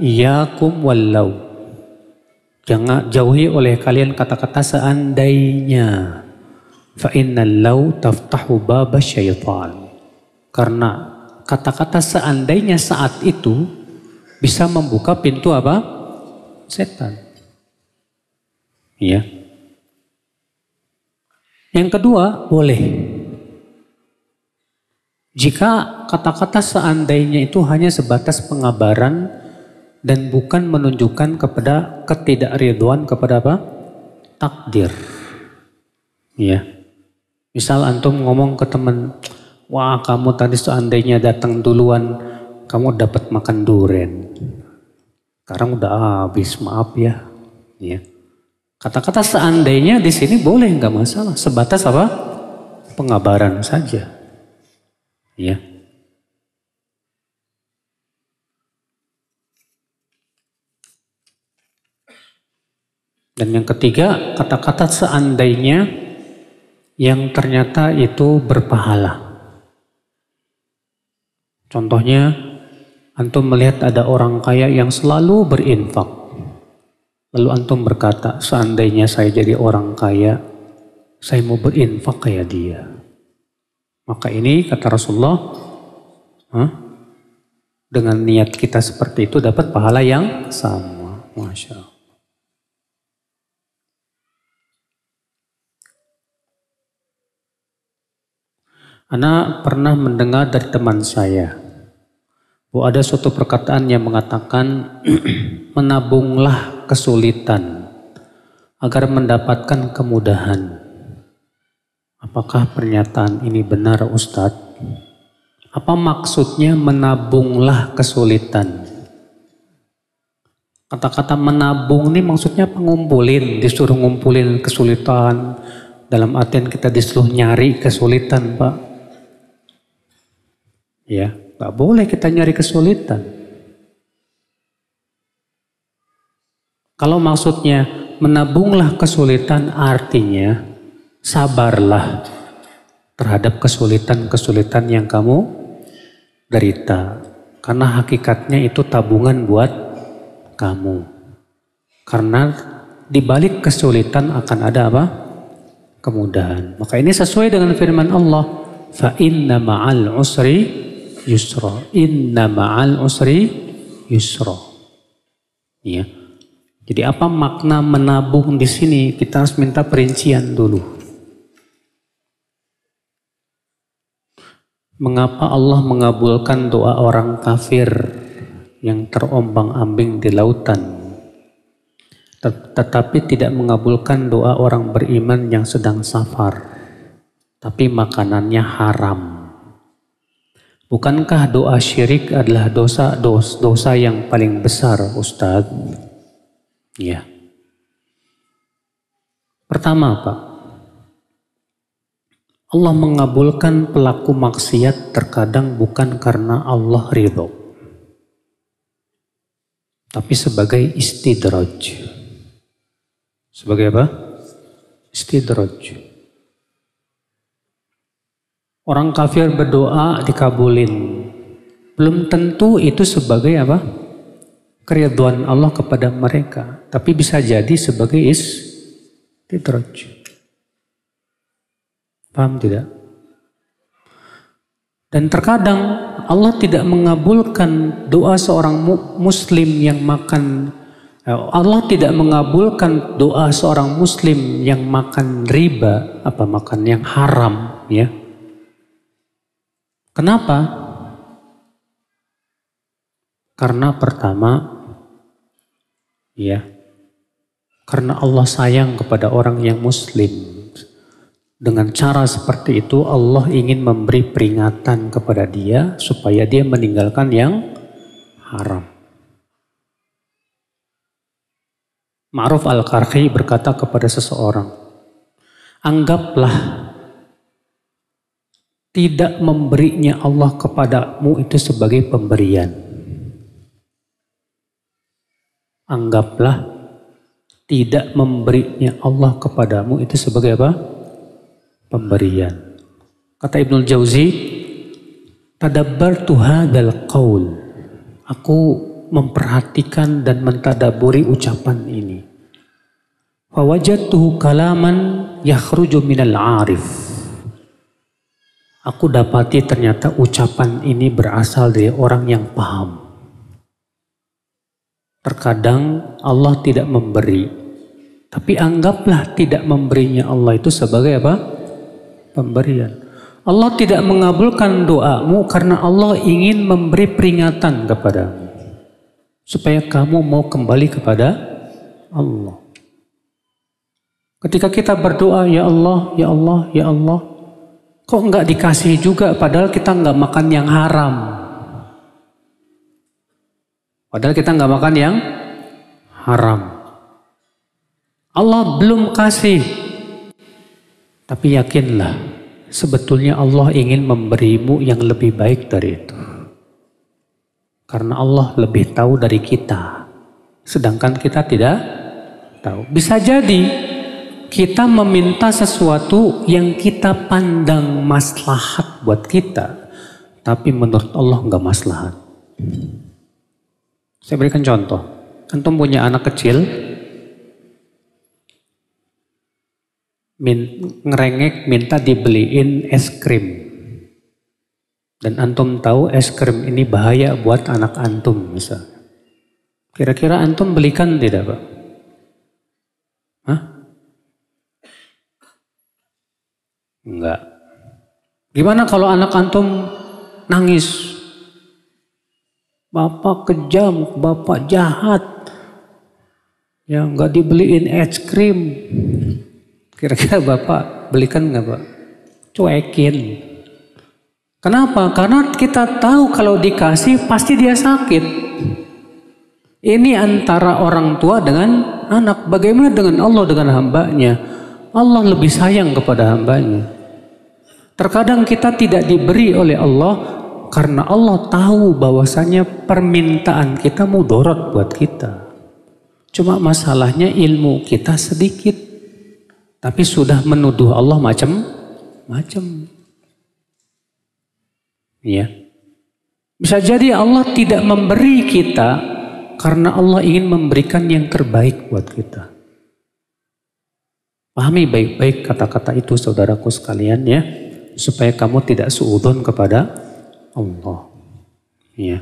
iyakum wallau. Jangan jauhi oleh kalian kata-kata seandainya. Fa innal law taftahu baba syaitan. Karena kata-kata seandainya saat itu bisa membuka pintu apa? Setan. Ya. Yang kedua, boleh. Jika kata-kata seandainya itu hanya sebatas pengabaran dan bukan menunjukkan kepada ketidakridhoan kepada apa? Takdir. Ya. Misal antum ngomong ke teman, wah kamu tadi seandainya datang duluan, kamu dapat makan durian. Sekarang udah habis, maaf ya. Ya. Kata-kata seandainya di sini boleh, nggak masalah. Sebatas apa? Pengabaran saja. Ya. Dan yang ketiga, kata-kata seandainya yang ternyata itu berpahala. Contohnya, antum melihat ada orang kaya yang selalu berinfak. Lalu antum berkata, seandainya saya jadi orang kaya, saya mau berinfak kayak dia. Maka ini kata Rasulullah, dengan niat kita seperti itu dapat pahala yang sama. Masya Allah. Ana pernah mendengar dari teman saya bahwa ada suatu perkataan yang mengatakan menabunglah kesulitan agar mendapatkan kemudahan. Apakah pernyataan ini benar, Ustadz? Apa maksudnya menabunglah kesulitan? Kata-kata menabung ini maksudnya pengumpulin, disuruh ngumpulin kesulitan. Dalam artian kita disuruh nyari kesulitan, Pak. Ya, gak boleh kita nyari kesulitan. Kalau maksudnya menabunglah kesulitan, artinya sabarlah terhadap kesulitan-kesulitan yang kamu derita. Karena hakikatnya itu tabungan buat kamu. Karena di balik kesulitan akan ada apa? Kemudahan. Maka ini sesuai dengan firman Allah. Fa inna ma'al usri yusra. Inna ma'al usri yusra. Ya. Jadi apa makna menabung di sini? Kita harus minta perincian dulu. Mengapa Allah mengabulkan doa orang kafir yang terombang-ambing di lautan, tetapi tidak mengabulkan doa orang beriman yang sedang safar, tapi makanannya haram? Bukankah doa syirik adalah dosa yang paling besar, Ustadz? Ya. Pertama apa? Allah mengabulkan pelaku maksiat terkadang bukan karena Allah ridho, tapi sebagai istidraj. Sebagai apa? Istidraj. Orang kafir berdoa dikabulin. Belum tentu itu sebagai apa? Keridhaan Allah kepada mereka. Tapi bisa jadi sebagai istidraj. Paham tidak? Dan terkadang Allah tidak mengabulkan doa seorang muslim yang makan. Allah tidak mengabulkan doa seorang muslim yang makan riba, makan yang haram, ya. Kenapa? Karena pertama, ya, karena Allah sayang kepada orang yang muslim. Dengan cara seperti itu Allah ingin memberi peringatan kepada dia supaya dia meninggalkan yang haram. Ma'ruf al-Qarhi berkata kepada seseorang, anggaplah tidak memberinya Allah kepadamu itu sebagai pemberian. Anggaplah tidak memberinya Allah kepadamu itu sebagai apa? Pemberian. Kata Ibnul Jauzi, tadabbartu hadzal qaul. Aku memperhatikan dan mentadaburi ucapan ini. Fawajadtuhu kalaman yakhruju minal arif. Aku dapati ternyata ucapan ini berasal dari orang yang paham. Terkadang Allah tidak memberi, tapi anggaplah tidak memberinya Allah itu sebagai apa? Pemberian. Allah tidak mengabulkan doamu karena Allah ingin memberi peringatan kepadamu. Supaya kamu mau kembali kepada Allah. Ketika kita berdoa, ya Allah, ya Allah, ya Allah. Kok enggak dikasih juga padahal kita enggak makan yang haram. Padahal kita enggak makan yang haram. Allah belum kasih. Tapi yakinlah, sebetulnya Allah ingin memberimu yang lebih baik dari itu. Karena Allah lebih tahu dari kita. Sedangkan kita tidak tahu. Bisa jadi kita meminta sesuatu yang kita pandang maslahat buat kita. Tapi menurut Allah enggak maslahat. Saya berikan contoh. Antum punya anak kecil, ngerengek minta dibeliin es krim. Dan antum tahu es krim ini bahaya buat anak antum misalnya. Kira-kira antum belikan tidak, Pak? Hah? Enggak. Gimana kalau anak antum nangis? Bapak kejam, bapak jahat. Ya enggak dibeliin es krim. Kira-kira bapak belikan enggak, Pak? Cuekin. Kenapa? Karena kita tahu kalau dikasih pasti dia sakit. Ini antara orang tua dengan anak. Bagaimana dengan Allah dengan hambanya? Allah lebih sayang kepada hambanya. Terkadang kita tidak diberi oleh Allah karena Allah tahu bahwasanya permintaan kita mudarat buat kita. Cuma masalahnya ilmu kita sedikit. Tapi sudah menuduh Allah macam-macam. Ya. Bisa jadi Allah tidak memberi kita karena Allah ingin memberikan yang terbaik buat kita. Pahami baik-baik kata-kata itu saudaraku sekalian ya, supaya kamu tidak suudzon kepada Allah. Ya.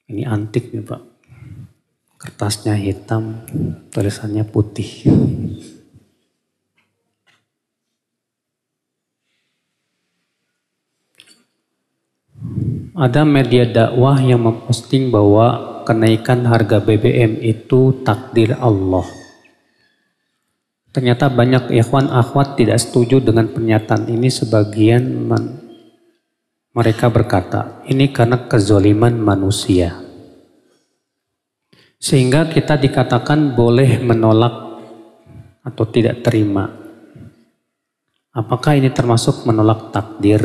Ini antik nih Pak. Kertasnya hitam, tulisannya putih. Ada media dakwah yang memposting bahwa kenaikan harga BBM itu takdir Allah. Ternyata banyak ikhwan akhwat tidak setuju dengan pernyataan ini. Sebagian mereka berkata, ini karena kezoliman manusia. Sehingga kita dikatakan boleh menolak atau tidak terima. Apakah ini termasuk menolak takdir?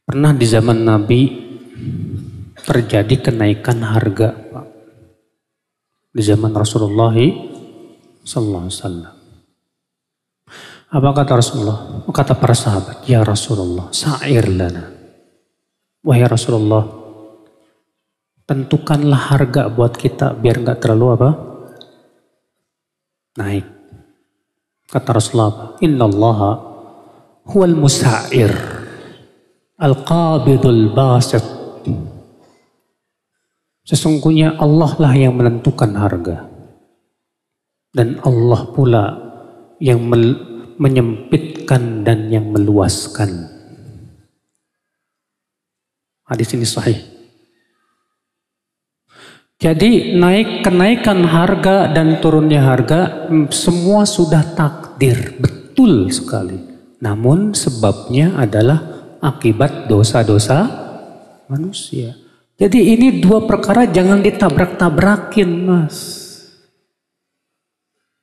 Pernah di zaman Nabi terjadi kenaikan harga, Pak. Di zaman Rasulullah sallallahu alaihi wasallam. Apa kata Rasulullah? Kata para sahabat, ya Rasulullah, sa'ir lana. Wahai Rasulullah, tentukanlah harga buat kita biar nggak terlalu apa? Naik. Kata Rasulullah, innallaha huwal musa'ir al-qabidul basit. Sesungguhnya Allah lah yang menentukan harga. Dan Allah pula yang menyempitkan dan yang meluaskan. Hadis ini sahih. Jadi kenaikan harga dan turunnya harga semua sudah takdir, betul sekali. Namun sebabnya adalah akibat dosa-dosa manusia. Jadi ini dua perkara jangan ditabrak-tabrakin, Mas.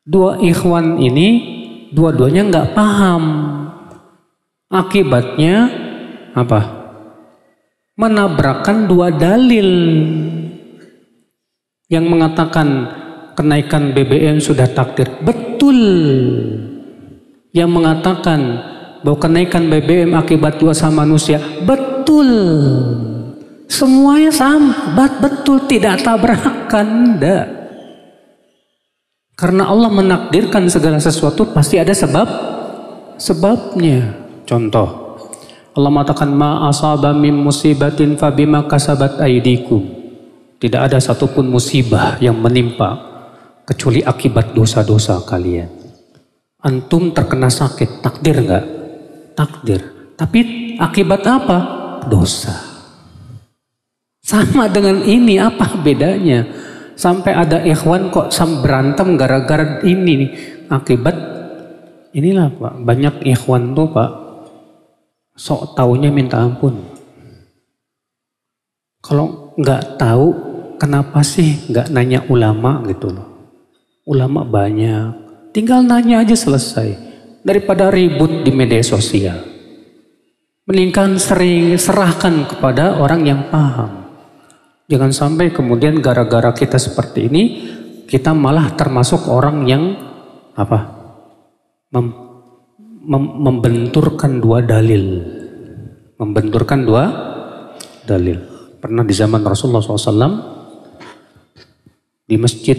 Dua ikhwan ini dua-duanya nggak paham. Akibatnya apa? Menabrakkan dua dalil. Yang mengatakan kenaikan BBM sudah takdir, betul. Yang mengatakan bahwa kenaikan BBM akibat dosa manusia, betul. Semuanya sama, betul, tidak tabrakan, enggak. Karena Allah menakdirkan segala sesuatu pasti ada sebabnya. Contoh, Allah mengatakan ma asaba min musibatin fabima kasabat aydikum. Tidak ada satupun musibah yang menimpa kecuali akibat dosa-dosa kalian. Antum terkena sakit, takdir enggak? Takdir. Tapi akibat apa? Dosa. Sama dengan ini, apa bedanya? Sampai ada ikhwan kok berantem gara-gara ini nih. Akibat inilah Pak, banyak ikhwan tuh Pak sok taunya minta ampun. Kalau nggak tahu kenapa sih nggak nanya ulama gitu loh. Ulama banyak, tinggal nanya aja selesai. Daripada ribut di media sosial. Mendingan sering serahkan kepada orang yang paham. Jangan sampai kemudian gara-gara kita seperti ini, kita malah termasuk orang yang apa? Membenturkan dua dalil. Membenturkan dua dalil. Pernah di zaman Rasulullah SAW, di masjid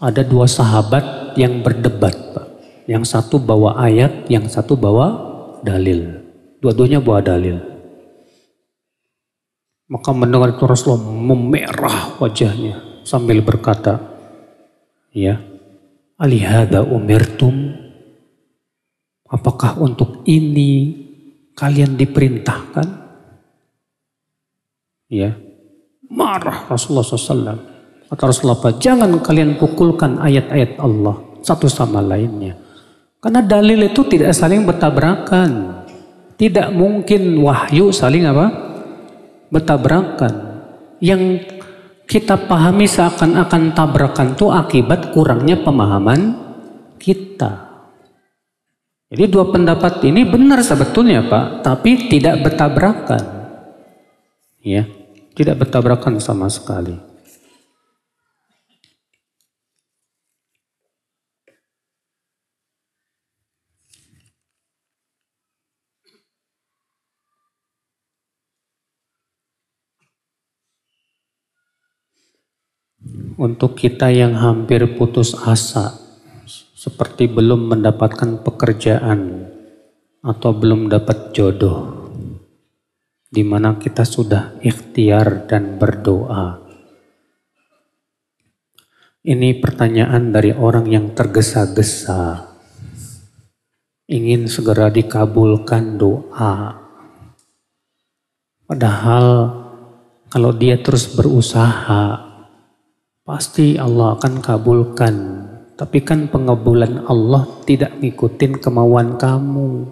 ada dua sahabat yang berdebat, Pak. Yang satu bawa ayat, yang satu bawa dalil. Dua-duanya bawa dalil. Maka mendengar itu Rasulullah memerah wajahnya sambil berkata, ya, alihada umirtum, apakah untuk ini kalian diperintahkan? Ya, marah Rasulullah SAW. Kata Rasulullah, jangan kalian pukulkan ayat-ayat Allah satu sama lainnya. Karena dalil itu tidak saling bertabrakan. Tidak mungkin wahyu saling apa? Bertabrakan. Yang kita pahami seakan-akan tabrakan itu akibat kurangnya pemahaman kita. Jadi dua pendapat ini benar sebetulnya Pak, tapi tidak bertabrakan. Ya, tidak bertabrakan sama sekali. Untuk kita yang hampir putus asa, seperti belum mendapatkan pekerjaan atau belum dapat jodoh, di mana kita sudah ikhtiar dan berdoa. Ini pertanyaan dari orang yang tergesa-gesa, ingin segera dikabulkan doa. Padahal kalau dia terus berusaha, pasti Allah akan kabulkan. Tapi kan pengabulan Allah tidak ngikutin kemauan kamu.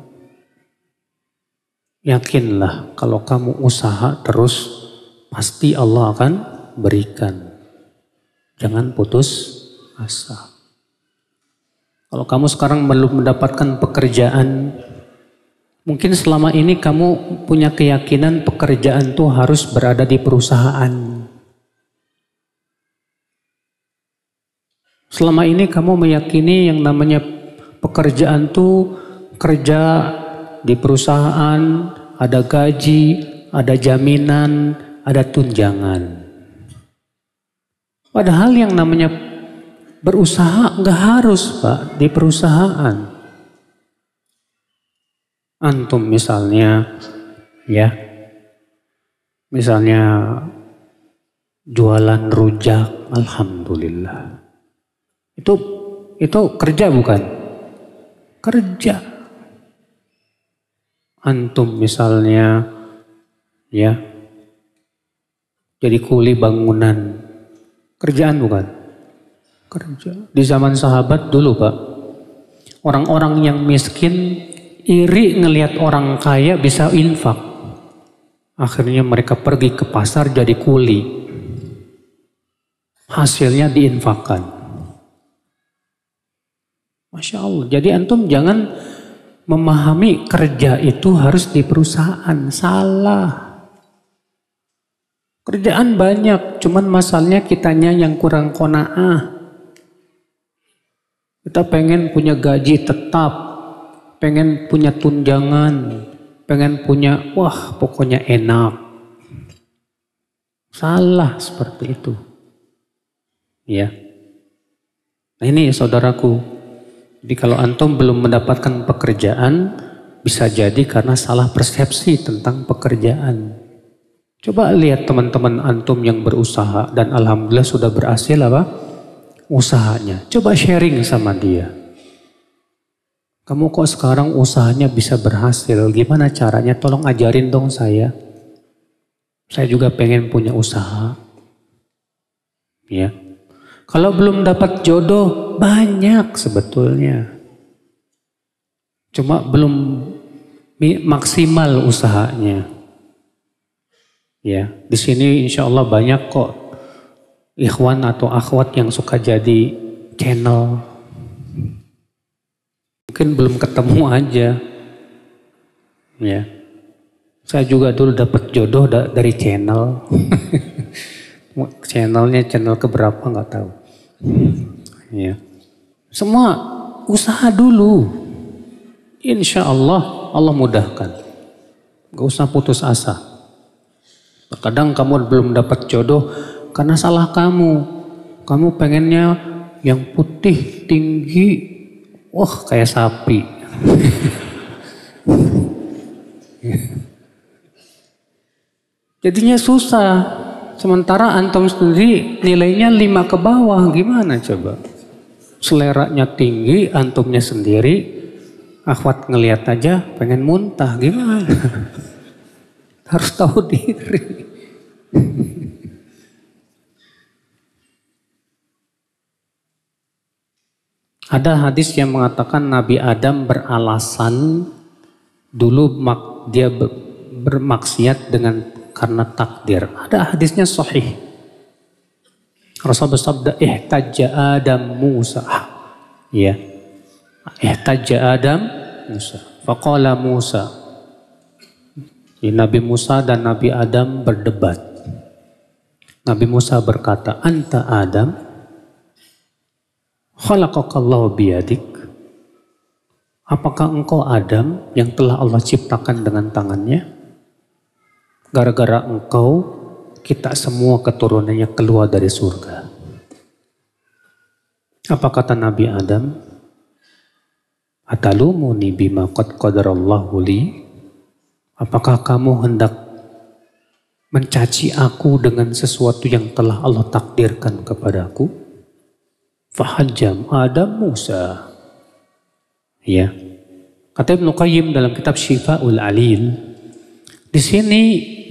Yakinlah kalau kamu usaha terus, pasti Allah akan berikan. Jangan putus asa. Kalau kamu sekarang belum mendapatkan pekerjaan, mungkin selama ini kamu punya keyakinan pekerjaan tuh harus berada di perusahaan. Selama ini kamu meyakini yang namanya pekerjaan tuh kerja di perusahaan, ada gaji, ada jaminan, ada tunjangan. Padahal yang namanya berusaha nggak harus Pak di perusahaan. Antum misalnya jualan rujak, alhamdulillah. Itu kerja bukan? Kerja. Antum misalnya jadi kuli bangunan, kerjaan bukan? Kerja. Di zaman sahabat dulu Pak, orang-orang yang miskin iri ngelihat orang kaya bisa infak. Akhirnya mereka pergi ke pasar jadi kuli. Hasilnya diinfakkan. Masya Allah. Jadi antum jangan memahami kerja itu harus di perusahaan. Salah. Kerjaan banyak, cuman masalahnya kitanya yang kurang qanaah. Kita pengen punya gaji tetap, pengen punya tunjangan, pengen punya, wah pokoknya enak. Salah seperti itu. Ya. Nah ini saudaraku, jadi kalau antum belum mendapatkan pekerjaan, bisa jadi karena salah persepsi tentang pekerjaan. Coba lihat teman-teman antum yang berusaha dan alhamdulillah sudah berhasil usahanya. Coba sharing sama dia. Kamu kok sekarang usahanya bisa berhasil? Gimana caranya? Tolong ajarin dong saya. Saya juga pengen punya usaha. Ya. Kalau belum dapat jodoh, banyak sebetulnya. Cuma belum maksimal usahanya. Ya, di sini insya Allah banyak kok ikhwan atau akhwat yang suka jadi channel. Mungkin belum ketemu aja. Ya. Saya juga dulu dapat jodoh dari channel. Channelnya channel keberapa nggak tahu. Ya. Semua usaha dulu. Insya Allah mudahkan. Gak usah putus asa. Kadang kamu belum dapat jodoh karena salah kamu. Kamu pengennya yang putih, tinggi, wah kayak sapi. Jadinya susah. Sementara antum sendiri nilainya 5 ke bawah. Gimana coba? Seleranya tinggi, antumnya sendiri. Akhwat ngelihat aja pengen muntah. Gimana? Harus tahu diri. Ada hadis yang mengatakan Nabi Adam beralasan dulu dia bermaksiat karena takdir. Ada hadisnya sahih. Rasul bersabda, ihtajja Adam Musa. Ya. Ihtajja Adam Musa. Faqala Musa. Nabi Musa dan Nabi Adam berdebat. Nabi Musa berkata, Anta Adam, khalaqakallahu biyadik. Apakah engkau Adam yang telah Allah ciptakan dengan tangannya? Gara-gara engkau, kita semua keturunannya keluar dari surga. Apa kata Nabi Adam? Atalumuni bima qad qadarallahu li? Apakah kamu hendak mencaci aku dengan sesuatu yang telah Allah takdirkan kepadaku? Fahajjam Adam Musa. Ya. Kata Ibnu Qayyim dalam kitab Syifa'ul Alil, di sini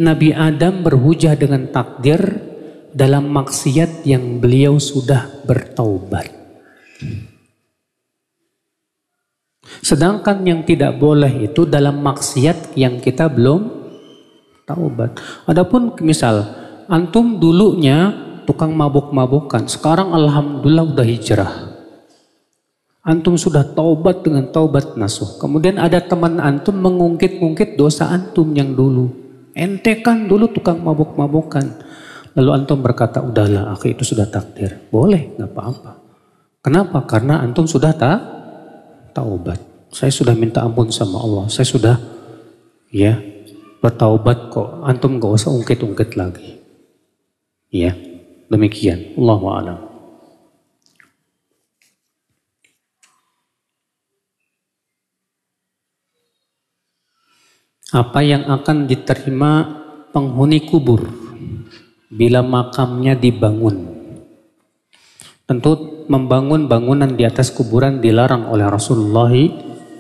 Nabi Adam berhujah dengan takdir dalam maksiat yang beliau sudah bertaubat. Sedangkan yang tidak boleh itu dalam maksiat yang kita belum taubat. Adapun misal antum dulunya tukang mabuk-mabukan. Sekarang alhamdulillah udah hijrah. Antum sudah taubat dengan taubat nasuh. Kemudian ada teman antum mengungkit-ungkit dosa antum yang dulu. Ente kan dulu tukang mabuk-mabukan. Lalu antum berkata, udahlah akhi, itu sudah takdir. Boleh, gak apa-apa. Kenapa? Karena antum sudah taubat. Saya sudah minta ampun sama Allah. Saya sudah bertaubat kok. Antum gak usah ungkit-ungkit lagi. Ya, demikian. Allahu a'lam. Apa yang akan diterima penghuni kubur bila makamnya dibangun? Tentu membangun bangunan di atas kuburan dilarang oleh Rasulullah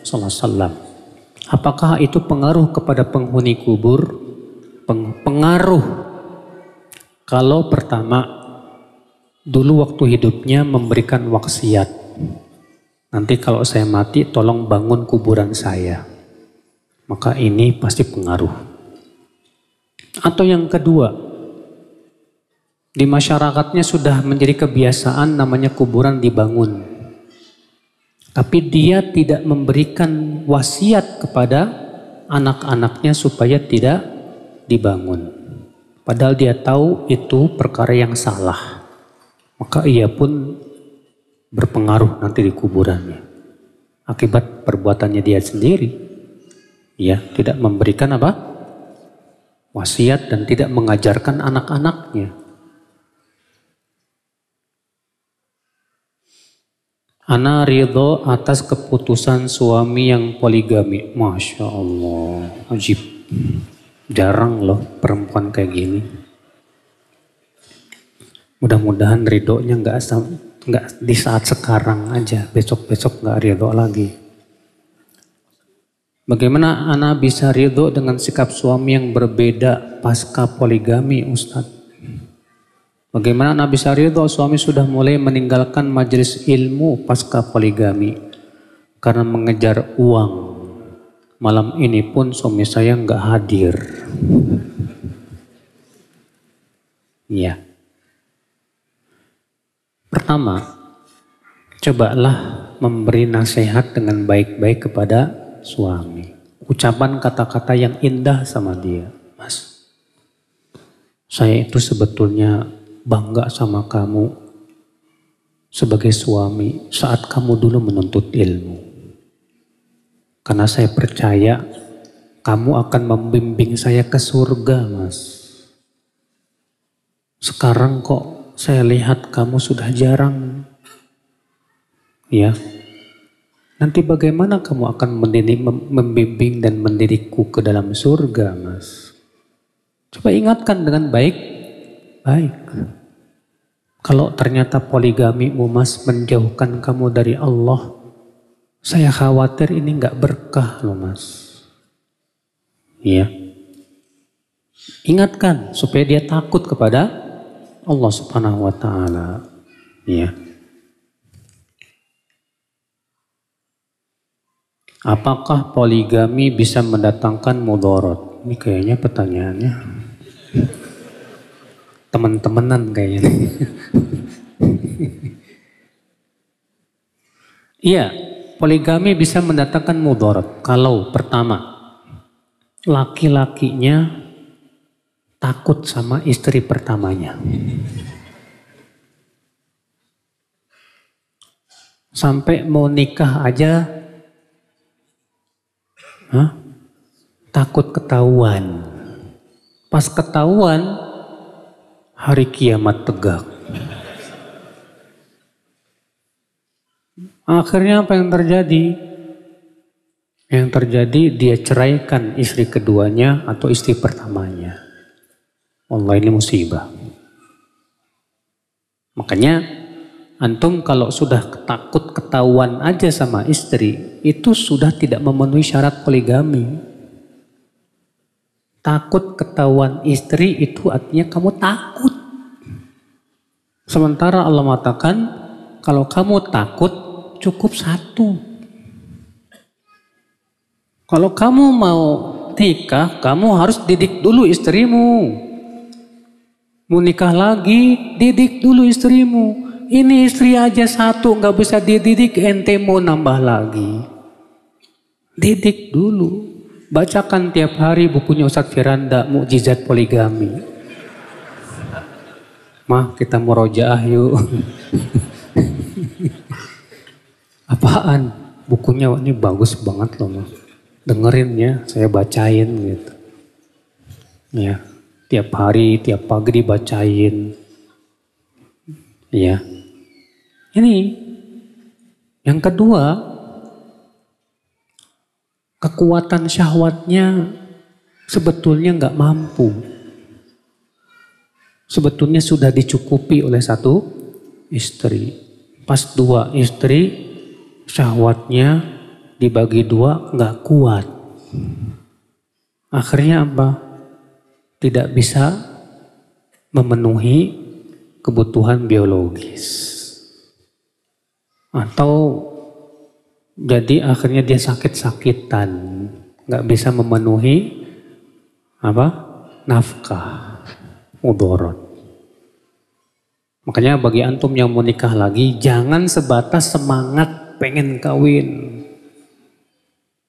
SAW. Apakah itu pengaruh kepada penghuni kubur? Pengaruh. Kalau pertama, dulu waktu hidupnya memberikan wasiat. Nanti kalau saya mati tolong bangun kuburan saya. Maka ini pasti pengaruh. Atau yang kedua, di masyarakatnya sudah menjadi kebiasaan namanya kuburan dibangun. Tapi dia tidak memberikan wasiat kepada anak-anaknya supaya tidak dibangun. Padahal dia tahu itu perkara yang salah. Maka ia pun berpengaruh nanti di kuburannya. Akibat perbuatannya dia sendiri. Ya, tidak memberikan apa? Wasiat dan tidak mengajarkan anak-anaknya. Ana ridho atas keputusan suami yang poligami. Masya Allah, ajib. Jarang loh perempuan kayak gini. Mudah-mudahan ridhonya nggak di saat sekarang aja, besok-besok nggak ridho lagi. Bagaimana ana bisa ridho dengan sikap suami yang berbeda pasca poligami, Ustadz? Bagaimana ana bisa ridho suami sudah mulai meninggalkan majelis ilmu pasca poligami karena mengejar uang? Malam ini pun suami saya nggak hadir. Ya. Pertama, cobalah memberi nasihat dengan baik-baik kepada suami. Ucapan kata-kata yang indah sama dia. Mas, saya itu sebetulnya bangga sama kamu sebagai suami saat kamu dulu menuntut ilmu. Karena saya percaya kamu akan membimbing saya ke surga, Mas. Sekarang kok saya lihat kamu sudah jarang. Ya. Nanti bagaimana kamu akan membimbing dan mendidikku ke dalam surga, Mas? Coba ingatkan dengan baik. Kalau ternyata poligamimu, Mas, menjauhkan kamu dari Allah, saya khawatir ini nggak berkah loh, Mas. Iya. Ingatkan supaya dia takut kepada Allah Subhanahu wa Ta'ala. Iya. Apakah poligami bisa mendatangkan mudarat? Ini kayaknya pertanyaannya teman-temanan kayaknya. Iya, poligami bisa mendatangkan mudarat. Kalau pertama, laki-lakinya takut sama istri pertamanya. Sampai mau nikah aja takut ketahuan. Pas ketahuan, hari kiamat tegak. Akhirnya apa yang terjadi? Yang terjadi dia ceraikan istri keduanya atau istri pertamanya. Allah, ini musibah. Makanya antum kalau sudah takut ketahuan aja sama istri, itu sudah tidak memenuhi syarat poligami. Takut ketahuan istri itu artinya kamu takut. Sementara Allah mengatakan, kalau kamu takut cukup satu. Kalau kamu mau nikah, kamu harus didik dulu istrimu. Mau nikah lagi, didik dulu istrimu. Ini istri aja satu nggak bisa dididik, ente mau nambah lagi. Didik dulu. Bacakan tiap hari bukunya Ustadz Firanda, Mukjizat Poligami. Mah, kita murojaah yuk. Apaan? Bukunya ini bagus banget loh, Mah. Dengerin ya, saya bacain gitu. Ya, tiap hari, tiap pagi dibacain. Ya. Ini yang kedua, kekuatan syahwatnya sebetulnya nggak mampu. Sebetulnya sudah dicukupi oleh satu istri. Pas dua istri, syahwatnya dibagi dua nggak kuat. Akhirnya apa? Tidak bisa memenuhi kebutuhan biologis. Atau jadi akhirnya dia sakit-sakitan, nggak bisa memenuhi apa? Nafkah, mudorot. Makanya bagi antum yang mau nikah lagi, jangan sebatas semangat pengen kawin.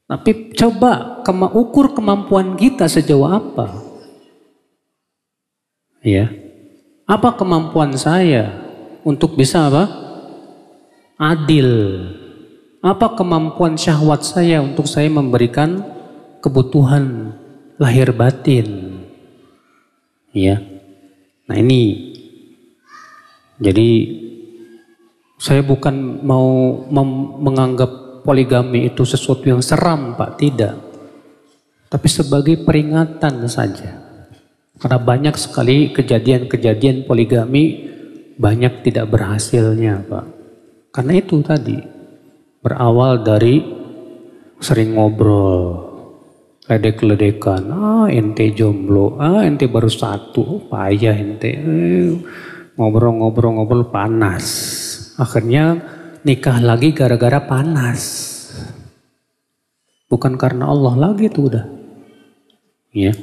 Tapi coba ukur kemampuan kita sejauh apa. Ya, apa kemampuan saya untuk bisa apa? Adil. Apa kemampuan syahwat saya untuk saya memberikan kebutuhan lahir batin. Ya. Nah ini. Jadi saya bukan mau menganggap poligami itu sesuatu yang seram, Pak, tidak. Tapi sebagai peringatan saja. Karena banyak sekali kejadian-kejadian poligami banyak tidak berhasilnya, Pak. Karena itu tadi berawal dari sering ngobrol, ledek-ledekan, ente jomblo, ente baru satu, payah ente, ngobrol-ngobrol panas. Akhirnya nikah lagi gara-gara panas. Bukan karena Allah lagi tuh udah. Ya.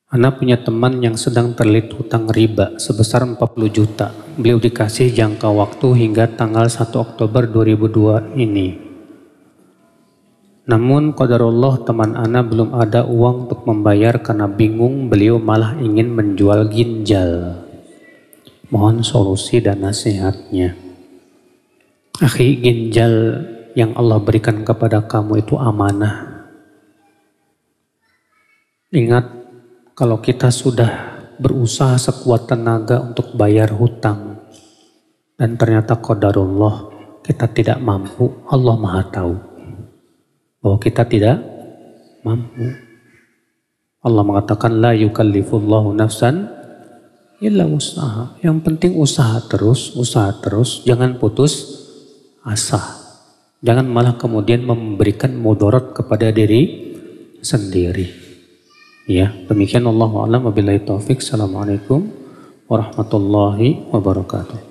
Ana punya teman yang sedang terlilit hutang riba sebesar 40 juta. Beliau dikasih jangka waktu hingga tanggal 1 Oktober 2002 ini. Namun qadarullah teman Ana belum ada uang untuk membayar karena bingung, beliau malah ingin menjual ginjal. Mohon solusi dan nasihatnya. Akhi, ginjal yang Allah berikan kepada kamu itu amanah. Ingat, kalau kita sudah berusaha sekuat tenaga untuk bayar hutang dan ternyata qadarullah kita tidak mampu, Allah Maha tahu bahwa kita tidak mampu. Allah mengatakan la yukallifullahu nafsan illa wus'aha. Yang penting usaha terus, jangan putus asa. Jangan malah kemudian memberikan mudarat kepada diri sendiri. Ya, demikian Allahu a'lam wabillahi taufik. Assalamualaikum warahmatullahi wabarakatuh.